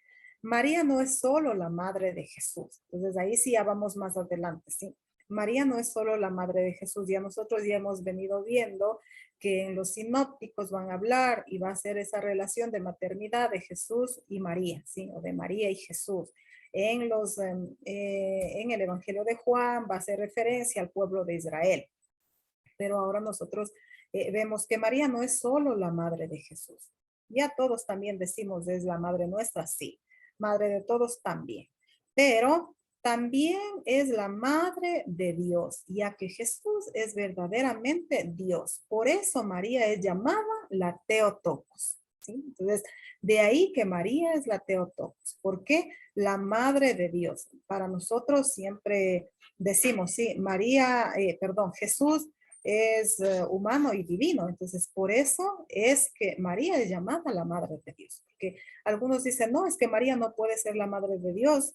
María no es solo la madre de Jesús, entonces ahí sí ya vamos más adelante, ¿sí? María no es solo la madre de Jesús, ya nosotros ya hemos venido viendo que en los sinópticos van a hablar y va a ser esa relación de maternidad de Jesús y María, ¿sí? O de María y Jesús. En el Evangelio de Juan va a hacer referencia al pueblo de Israel. Pero ahora nosotros vemos que María no es solo la madre de Jesús. Ya todos también decimos es la madre nuestra, sí. Madre de todos también. Pero también es la madre de Dios, ya que Jesús es verdaderamente Dios. Por eso María es llamada la Theotokos. ¿Sí? Entonces, de ahí que María es la Theotokos. ¿Por qué? La madre de Dios. Para nosotros siempre decimos, sí, Jesús es humano y divino. Entonces, por eso es que María es llamada la madre de Dios. Porque algunos dicen, no, es que María no puede ser la madre de Dios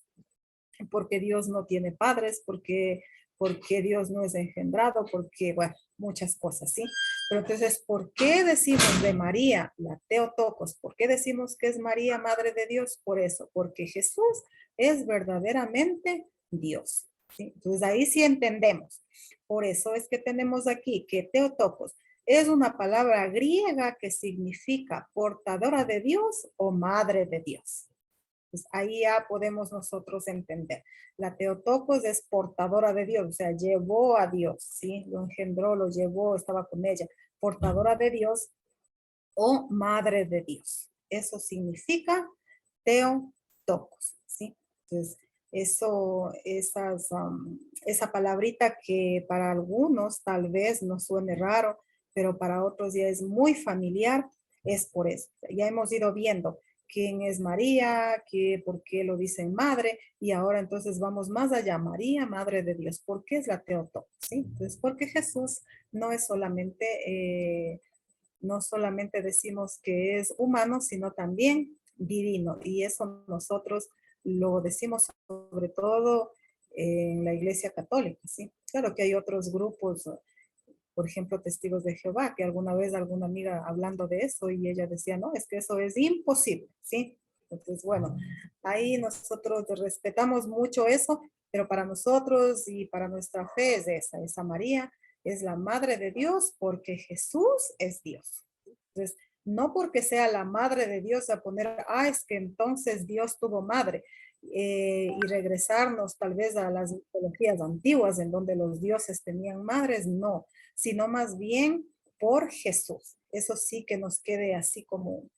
porque Dios no tiene padres, porque Dios no es engendrado, porque, bueno, muchas cosas, ¿sí? Pero entonces, ¿por qué decimos de María, la Theotokos? ¿Por qué decimos que es María, Madre de Dios? Por eso, porque Jesús es verdaderamente Dios, ¿sí? Entonces, ahí sí entendemos. Por eso es que tenemos aquí que Theotokos es una palabra griega que significa portadora de Dios o madre de Dios. Pues ahí ya podemos nosotros entender. La Theotokos es portadora de Dios, o sea, llevó a Dios, ¿sí? Lo engendró, lo llevó, estaba con ella. Portadora de Dios o madre de Dios. Eso significa Theotokos, ¿sí? Entonces, esa palabrita que para algunos tal vez nos suene raro, pero para otros ya es muy familiar, es por eso. Ya hemos ido viendo quién es María, por qué lo dicen madre, y ahora entonces vamos más allá. María, madre de Dios. ¿Por qué es la Theotokos? ¿Sí? Entonces, porque Jesús no es solamente, no solamente decimos que es humano, sino también divino. Y eso nosotros lo decimos sobre todo en la Iglesia Católica, ¿sí? Claro que hay otros grupos, por ejemplo, Testigos de Jehová, que alguna vez alguna amiga hablando de eso y ella decía, no, es que eso es imposible, ¿sí? Entonces, bueno, ahí nosotros respetamos mucho eso, pero para nosotros y para nuestra fe es esa María es la madre de Dios porque Jesús es Dios. Entonces, no porque sea la madre de Dios a poner, es que entonces Dios tuvo madre. Y regresarnos tal vez a las mitologías antiguas en donde los dioses tenían madres, no, sino más bien por Jesús. Eso sí que nos quede así como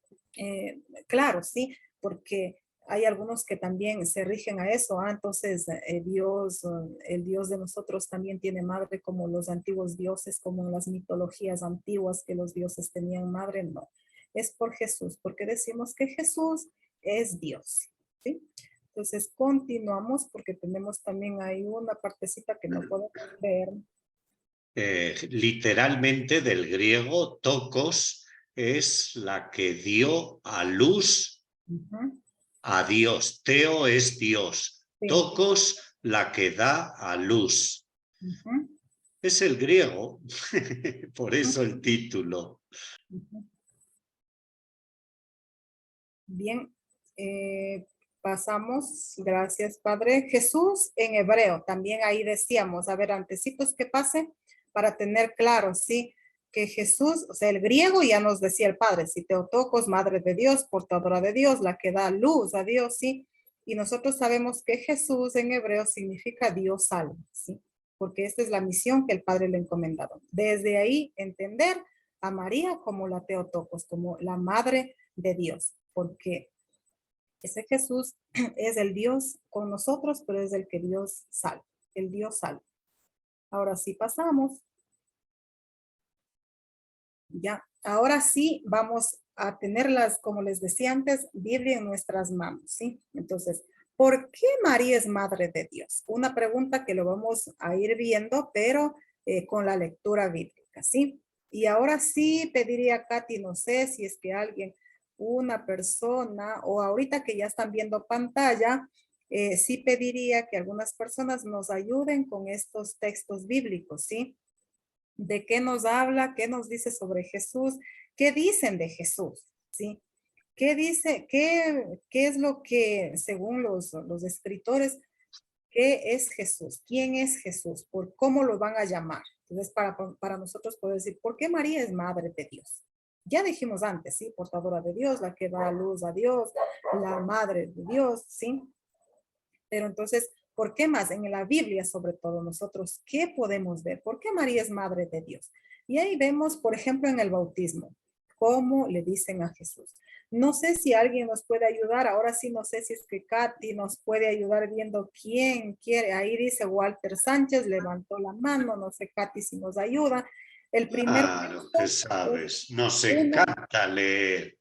claro, sí, porque hay algunos que también se rigen a eso. Entonces Dios, el Dios de nosotros también tiene madre como los antiguos dioses, como en las mitologías antiguas que los dioses tenían madre. No, es por Jesús, porque decimos que Jesús es Dios. ¿Sí? Entonces continuamos porque tenemos también ahí una partecita que no puedo ver. Literalmente del griego tokos es la que dio a luz a Dios. Teo es Dios. Sí. Tokos la que da a luz. Ujú, Es el griego, por eso el título. ujú. Bien, pasamos, gracias Padre. Jesús en hebreo, también ahí decíamos, a ver, antecitos que pase para tener claro, sí, que Jesús, o sea, el griego ya nos decía el Padre, si Teotocos, Madre de Dios, portadora de Dios, la que da luz a Dios, sí, y nosotros sabemos que Jesús en hebreo significa Dios salva, sí, porque esta es la misión que el Padre le encomendado. Desde ahí entender a María como la Teotocos, como la Madre de Dios, porque ese Jesús es el Dios con nosotros, pero es el que Dios salva, el Dios salva. Ahora sí pasamos. Ya, ahora sí vamos a tenerlas, como les decía antes, Biblia en nuestras manos, ¿sí? Entonces, ¿por qué María es Madre de Dios? Una pregunta que lo vamos a ir viendo, pero con la lectura bíblica, ¿sí? Y ahora sí pediría a Katy, no sé si es que alguien, una persona, o ahorita que ya están viendo pantalla, sí pediría que algunas personas nos ayuden con estos textos bíblicos, ¿sí? De qué nos habla, qué nos dice sobre Jesús, qué dicen de Jesús, ¿sí? ¿Qué dice, qué es lo que, según los escritores, qué es Jesús? ¿Quién es Jesús? ¿Por cómo lo van a llamar? Entonces, para nosotros poder decir, ¿por qué María es Madre de Dios? Ya dijimos antes, ¿sí? Portadora de Dios, la que da a luz a Dios, la Madre de Dios, ¿sí? Pero entonces, ¿por qué más? En la Biblia, sobre todo, nosotros, ¿qué podemos ver? ¿Por qué María es Madre de Dios? Y ahí vemos, por ejemplo, en el bautismo, cómo le dicen a Jesús. No sé si alguien nos puede ayudar, ahora sí no sé si es que Katy nos puede ayudar viendo quién quiere. Ahí dice Walter Sánchez, levantó la mano, no sé Katy si nos ayuda. El primer Claro que texto es sabes, nos uno. encanta leer.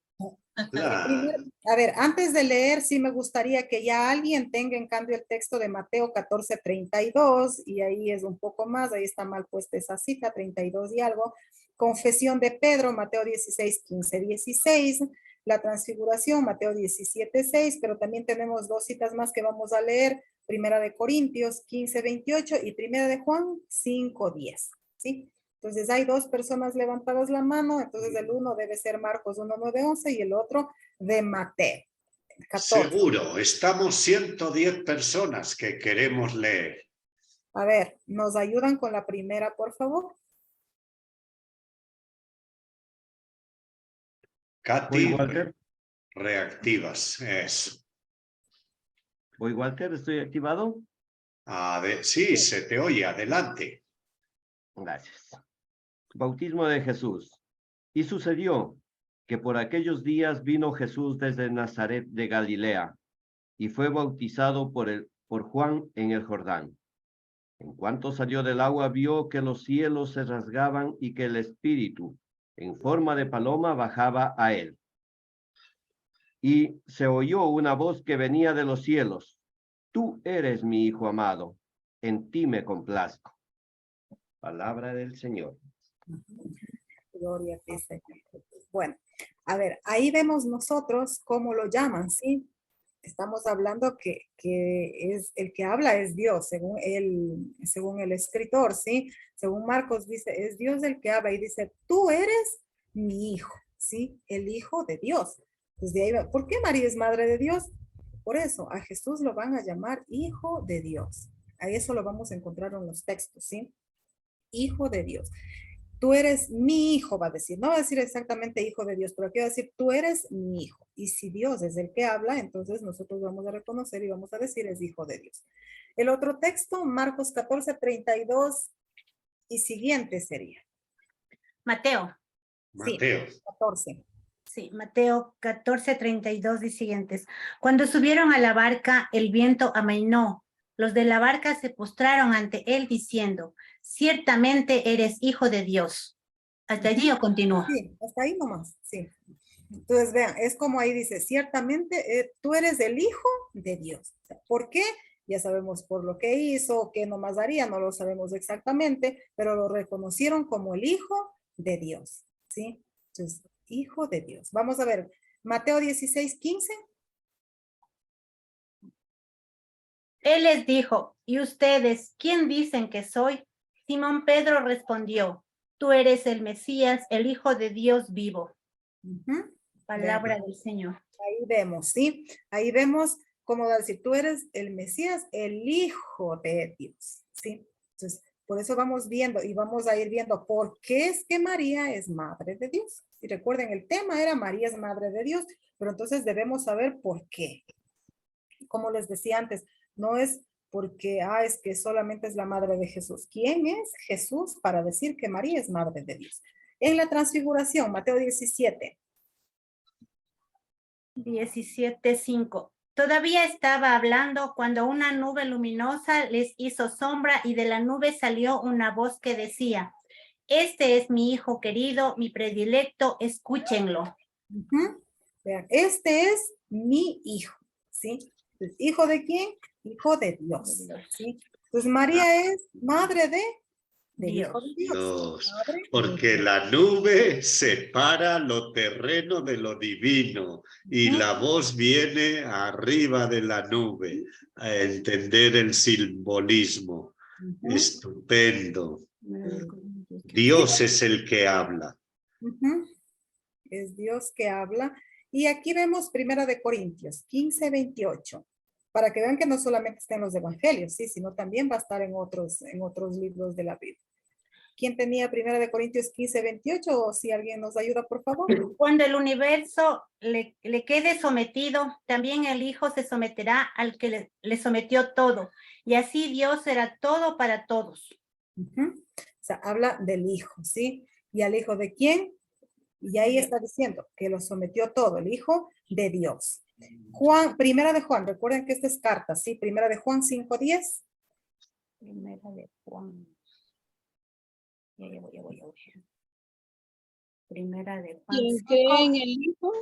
Claro. A ver, antes de leer, sí me gustaría que ya alguien tenga en cambio el texto de Mateo 14:32 y ahí es un poco más, ahí está mal puesta esa cita, 32 y algo. Confesión de Pedro, Mateo 16:15-16. La transfiguración, Mateo 17:6, pero también tenemos dos citas más que vamos a leer, Primera de Corintios 15:28 y Primera de Juan 5:10, ¿sí? Entonces hay dos personas levantadas la mano, entonces el uno debe ser Marcos 1:9-11 y el otro de Mateo 14. Seguro, estamos 110 personas que queremos leer. A ver, ¿nos ayudan con la primera, por favor? Katy, Voy, Walter. reactivas. Eso. Voy, Walter. ¿Estoy activado? A ver, sí, se te oye. Adelante. Gracias. Bautismo de Jesús. Y sucedió que por aquellos días vino Jesús desde Nazaret de Galilea y fue bautizado por Juan en el Jordán. En cuanto salió del agua, vio que los cielos se rasgaban y que el Espíritu, en forma de paloma, bajaba a él. Y se oyó una voz que venía de los cielos. Tú eres mi Hijo amado, en ti me complazco. Palabra del Señor. Gloria a ti, Señor. Bueno, a ver, ahí vemos nosotros cómo lo llaman, ¿sí? Estamos hablando que es el que habla es Dios, según el escritor, ¿sí? Según Marcos dice, es Dios el que habla y dice, tú eres mi hijo, ¿sí? El hijo de Dios. Pues de ahí va. ¿Por qué María es madre de Dios? Por eso, a Jesús lo van a llamar hijo de Dios. A eso lo vamos a encontrar en los textos, ¿sí? Hijo de Dios. Tú eres mi hijo, va a decir. No va a decir exactamente hijo de Dios, pero aquí va a decir, tú eres mi hijo. Y si Dios es el que habla, entonces nosotros vamos a reconocer y vamos a decir, es hijo de Dios. El otro texto, Marcos 14:32 y siguiente sería. Mateo. Mateo. Sí, 14. Sí, Mateo 14:32 y siguientes. Cuando subieron a la barca, el viento amainó. Los de la barca se postraron ante él diciendo, ciertamente eres hijo de Dios. ¿Hasta allí o continúa? Sí, hasta ahí nomás, sí. Entonces, vean, es como ahí dice, ciertamente tú eres el hijo de Dios. ¿Por qué? Ya sabemos por lo que hizo, qué nomás haría, no lo sabemos exactamente, pero lo reconocieron como el hijo de Dios, ¿sí? Entonces, hijo de Dios. Vamos a ver, Mateo 16:15. Él les dijo, ¿y ustedes quién dicen que soy? Simón Pedro respondió, tú eres el Mesías, el Hijo de Dios vivo. Ujú. Palabra del Señor. Ahí vemos, ¿sí? Ahí vemos cómo decir, tú eres el Mesías, el Hijo de Dios, ¿sí? Entonces, por eso vamos viendo y vamos a ir viendo por qué es que María es Madre de Dios. Y recuerden, el tema era María es Madre de Dios, pero entonces debemos saber por qué. Como les decía antes, no es porque, es que solamente es la Madre de Jesús. ¿Quién es Jesús para decir que María es Madre de Dios? En la transfiguración, Mateo 17. 17:5. Todavía estaba hablando cuando una nube luminosa les hizo sombra y de la nube salió una voz que decía, este es mi hijo querido, mi predilecto, escúchenlo. Ujú. Vean, este es mi hijo, ¿sí? Entonces, ¿hijo de quién? Hijo de Dios, ¿sí? Entonces María es madre del Hijo de Dios. Dios, Madre porque de la nube separa lo terreno de lo divino y Ujú. la voz viene arriba de la nube a entender el simbolismo. Ujú. Estupendo. Dios es el que habla. Ujú. Es Dios que habla. Y aquí vemos Primera de Corintios 15:28, para que vean que no solamente está en los evangelios, sí, sino también va a estar en otros libros de la Biblia. ¿Quién tenía Primera de Corintios 15:28? O si alguien nos ayuda, por favor. Cuando el universo le quede sometido, también el Hijo se someterá al que le sometió todo. Y así Dios será todo para todos. Ujú. O sea, habla del Hijo, ¿sí? ¿Y al Hijo de quién? Y ahí está diciendo que lo sometió todo, el Hijo de Dios. Primera de Juan, recuerden que esta es carta, ¿sí? Primera de Juan 5:10. Primera de Juan. Ya voy. Primera de Juan Quien 5. cree en el Hijo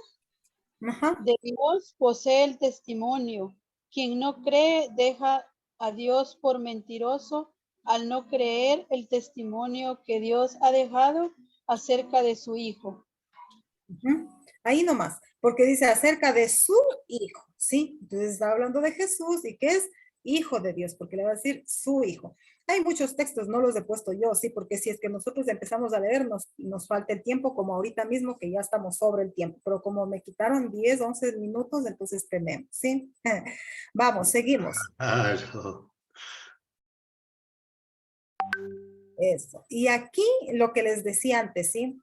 Ajá. de Dios posee el testimonio. Quien no cree deja a Dios por mentiroso al no creer el testimonio que Dios ha dejado acerca de su Hijo. Ujú. Ahí nomás, porque dice acerca de su Hijo, ¿sí? Entonces está hablando de Jesús y que es Hijo de Dios, porque le va a decir su Hijo. Hay muchos textos, no los he puesto yo, sí, porque si es que nosotros empezamos a leer, nos falta el tiempo, como ahorita mismo que ya estamos sobre el tiempo, pero como me quitaron 10, 11 minutos, entonces tenemos, ¿sí? Vamos, seguimos. Claro. Eso. Y aquí lo que les decía antes, ¿sí?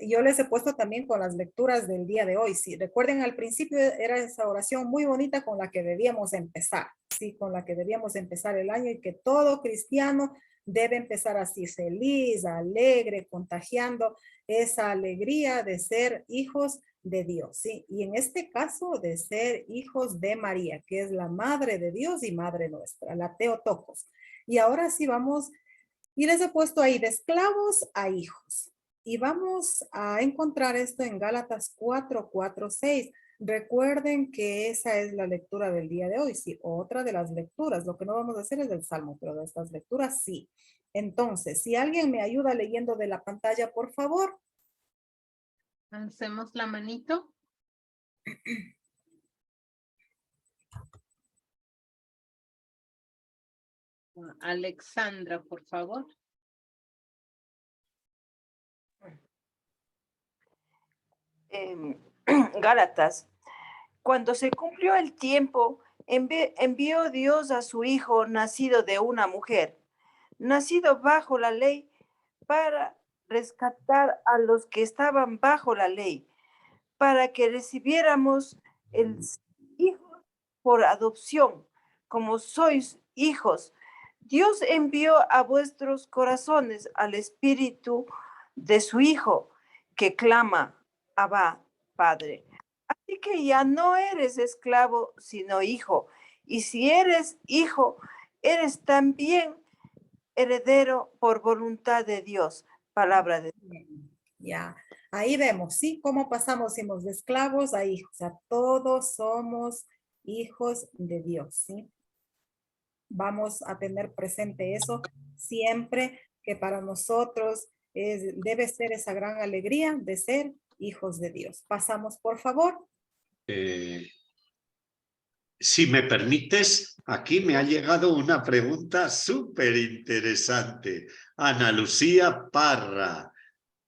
Yo les he puesto también con las lecturas del día de hoy. Sí, recuerden, al principio era esa oración muy bonita con la que debíamos empezar, sí, con la que debíamos empezar el año y que todo cristiano debe empezar así, feliz, alegre, contagiando esa alegría de ser hijos de Dios, sí, y en este caso de ser hijos de María, que es la madre de Dios y madre nuestra, la Teotocos. Y ahora sí vamos, y les he puesto ahí de esclavos a hijos. Y vamos a encontrar esto en Gálatas 4:4-6. Recuerden que esa es la lectura del día de hoy. Sí, otra de las lecturas. Lo que no vamos a hacer es del Salmo, pero de estas lecturas sí. Entonces, si alguien me ayuda leyendo de la pantalla, por favor. Hacemos la manito. Alexandra, por favor. Gálatas. Cuando se cumplió el tiempo, envió Dios a su Hijo nacido de una mujer, nacido bajo la ley, para rescatar a los que estaban bajo la ley, para que recibiéramos el Hijo por adopción, como sois hijos. Dios envió a vuestros corazones al Espíritu de su Hijo, que clama, Abba, Padre. Así que ya no eres esclavo, sino hijo. Y si eres hijo, eres también heredero por voluntad de Dios. Palabra de Dios. Ya, ahí vemos, ¿sí? Cómo pasamos de esclavos a hijos. O sea, todos somos hijos de Dios, ¿sí? Vamos a tener presente eso siempre, que para nosotros debe ser esa gran alegría de ser hijos de Dios. Pasamos, por favor. si me permites, aquí me ha llegado una pregunta súper interesante. Ana Lucía Parra,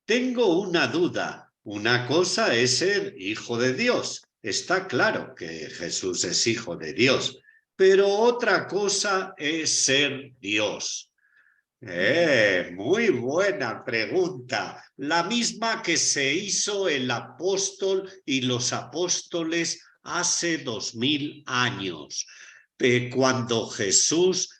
tengo una duda. Una cosa es ser hijo de Dios. Está claro que Jesús es hijo de Dios, pero otra cosa es ser Dios. Muy buena pregunta. La misma que se hizo el apóstol y los apóstoles hace 2000 años, cuando Jesús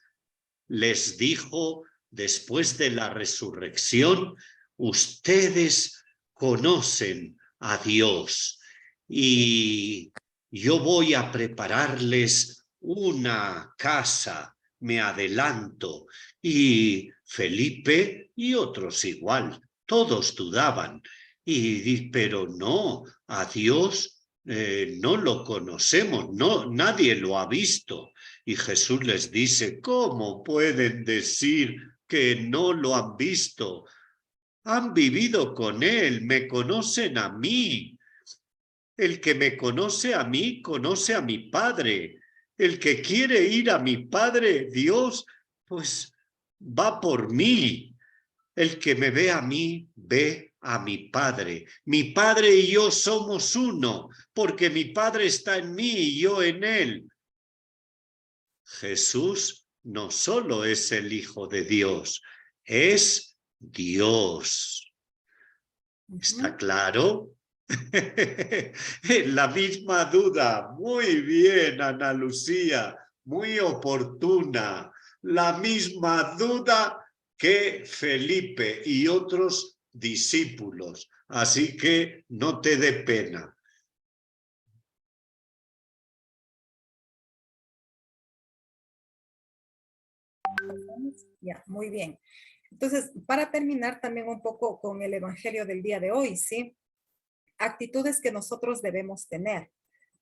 les dijo después de la resurrección, ustedes conocen a Dios y yo voy a prepararles una casa, me adelanto. Y Felipe y otros igual, todos dudaban. Pero no, a Dios no lo conocemos, no, nadie lo ha visto. Y Jesús les dice, ¿cómo pueden decir que no lo han visto? Han vivido con él, me conocen a mí. El que me conoce a mí, conoce a mi Padre. El que quiere ir a mi Padre, Dios, pues va por mí. El que me ve a mí, ve a mi Padre. Mi Padre y yo somos uno, porque mi Padre está en mí y yo en él. Jesús no solo es el Hijo de Dios, es Dios. ¿Está claro? La misma duda. Muy bien, Ana Lucía, muy oportuna. La misma duda que Felipe y otros discípulos. Así que no te dé pena. Ya, muy bien. Entonces, para terminar también un poco con el evangelio del día de hoy, ¿sí? Actitudes que nosotros debemos tener,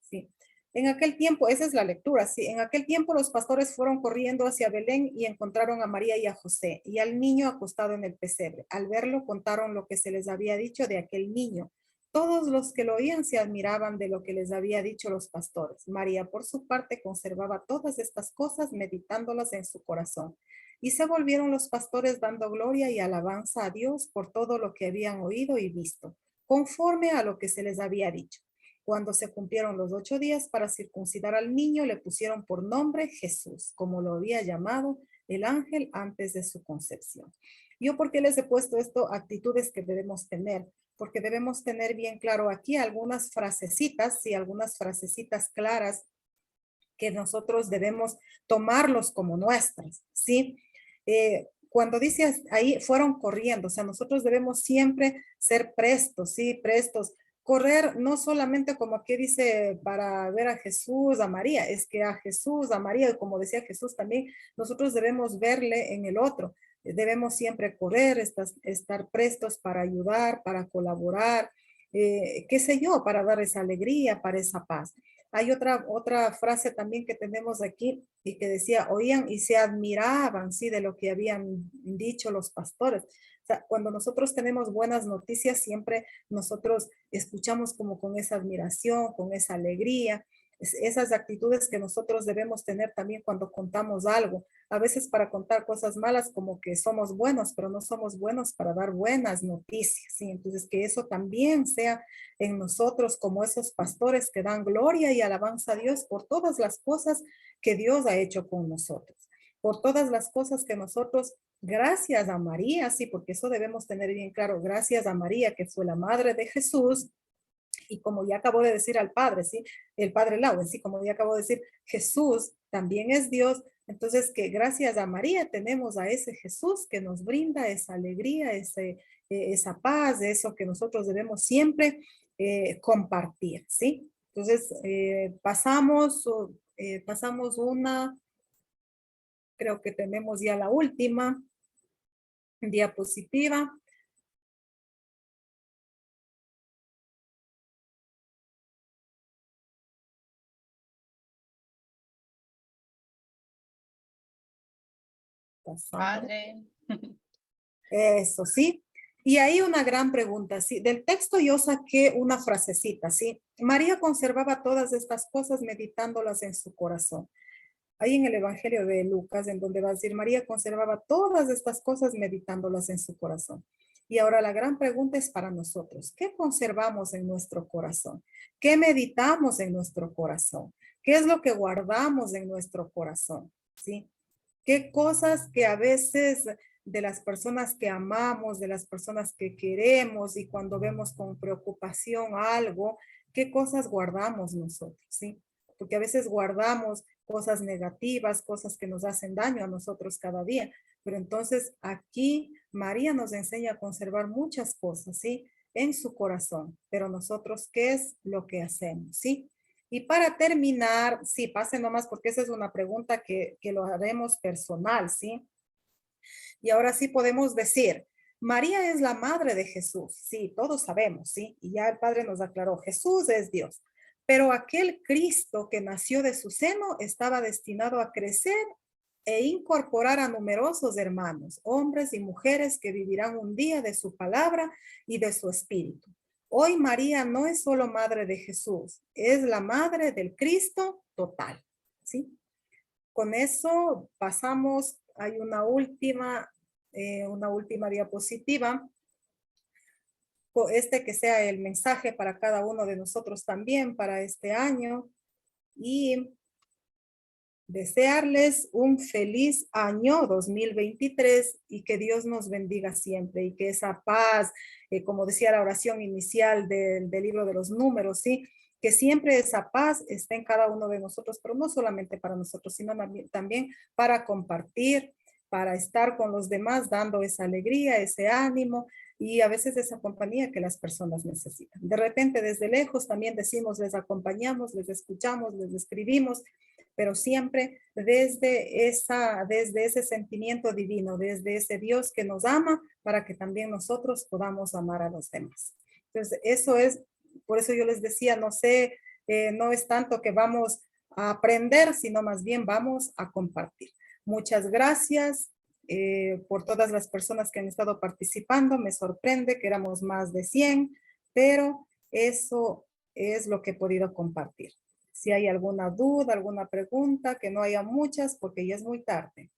¿sí? En aquel tiempo, esa es la lectura, ¿sí? En aquel tiempo los pastores fueron corriendo hacia Belén y encontraron a María y a José y al niño acostado en el pesebre. Al verlo, contaron lo que se les había dicho de aquel niño. Todos los que lo oían se admiraban de lo que les había dicho los pastores. María, por su parte, conservaba todas estas cosas, meditándolas en su corazón. Y se volvieron los pastores dando gloria y alabanza a Dios por todo lo que habían oído y visto, conforme a lo que se les había dicho. Cuando se cumplieron los 8 días para circuncidar al niño, le pusieron por nombre Jesús, como lo había llamado el ángel antes de su concepción. ¿Yo por qué les he puesto esto? Actitudes que debemos tener, porque debemos tener bien claro aquí algunas frasecitas, sí, algunas frasecitas claras que nosotros debemos tomarlos como nuestras, ¿sí? Cuando dice ahí, fueron corriendo, o sea, nosotros debemos siempre ser prestos, ¿sí? Prestos. Correr no solamente como aquí dice para ver a Jesús, a María, es que a Jesús, a María, como decía Jesús también, nosotros debemos verle en el otro. Debemos siempre correr, estar prestos para ayudar, para colaborar, qué sé yo, para dar esa alegría, para esa paz. Hay otra frase también que tenemos aquí y que decía, oían y se admiraban, sí, de lo que habían dicho los pastores. O sea, cuando nosotros tenemos buenas noticias, siempre nosotros escuchamos como con esa admiración, con esa alegría, esas actitudes que nosotros debemos tener también cuando contamos algo. A veces para contar cosas malas como que somos buenos, pero no somos buenos para dar buenas noticias, ¿sí? Entonces que eso también sea en nosotros como esos pastores que dan gloria y alabanza a Dios por todas las cosas que Dios ha hecho con nosotros, por todas las cosas que nosotros, gracias a María, sí, porque eso debemos tener bien claro, gracias a María, que fue la madre de Jesús, y como ya acabo de decir al Padre, ¿sí? El Padre Lauen, ¿sí? Como ya acabo de decir, Jesús también es Dios. Entonces, que gracias a María tenemos a ese Jesús que nos brinda esa alegría, esa paz, eso que nosotros debemos siempre compartir, ¿sí? Entonces, pasamos una, creo que tenemos ya la última diapositiva. Padre. Eso sí. Y ahí una gran pregunta, ¿sí? Del texto yo saqué una frasecita, ¿sí? María conservaba todas estas cosas meditándolas en su corazón. Ahí en el Evangelio de Lucas, en donde va a decir, María conservaba todas estas cosas meditándolas en su corazón. Y ahora la gran pregunta es para nosotros, ¿qué conservamos en nuestro corazón? ¿Qué meditamos en nuestro corazón? ¿Qué es lo que guardamos en nuestro corazón? ¿Sí? ¿Qué cosas que a veces de las personas que amamos, de las personas que queremos y cuando vemos con preocupación algo, qué cosas guardamos nosotros? ¿Sí? Porque a veces guardamos cosas negativas, cosas que nos hacen daño a nosotros cada día. Pero entonces aquí María nos enseña a conservar muchas cosas, ¿sí? En su corazón. Pero nosotros, ¿qué es lo que hacemos? ¿Sí? Y para terminar, sí, pasen nomás porque esa es una pregunta que lo haremos personal, ¿sí? Y ahora sí podemos decir, María es la madre de Jesús, sí, todos sabemos, ¿sí? Y ya el Padre nos aclaró, Jesús es Dios. Pero aquel Cristo que nació de su seno estaba destinado a crecer e incorporar a numerosos hermanos, hombres y mujeres que vivirán un día de su palabra y de su espíritu. Hoy María no es solo madre de Jesús, es la madre del Cristo total, ¿sí? Con eso pasamos, hay una última diapositiva. Que sea el mensaje para cada uno de nosotros también para este año y desearles un feliz año 2023 y que Dios nos bendiga siempre y que esa paz, como decía la oración inicial del libro de los números, ¿sí? Que siempre esa paz esté en cada uno de nosotros, pero no solamente para nosotros, sino también para compartir, para estar con los demás, dando esa alegría, ese ánimo y a veces esa compañía que las personas necesitan. De repente desde lejos también decimos, les acompañamos, les escuchamos, les escribimos, pero siempre desde ese sentimiento divino, desde ese Dios que nos ama, para que también nosotros podamos amar a los demás. Entonces, eso es, por eso yo les decía, no sé, no es tanto que vamos a aprender, sino más bien vamos a compartir. Muchas gracias por todas las personas que han estado participando. Me sorprende que éramos más de 100, pero eso es lo que he podido compartir. Si hay alguna duda, alguna pregunta, que no haya muchas porque ya es muy tarde.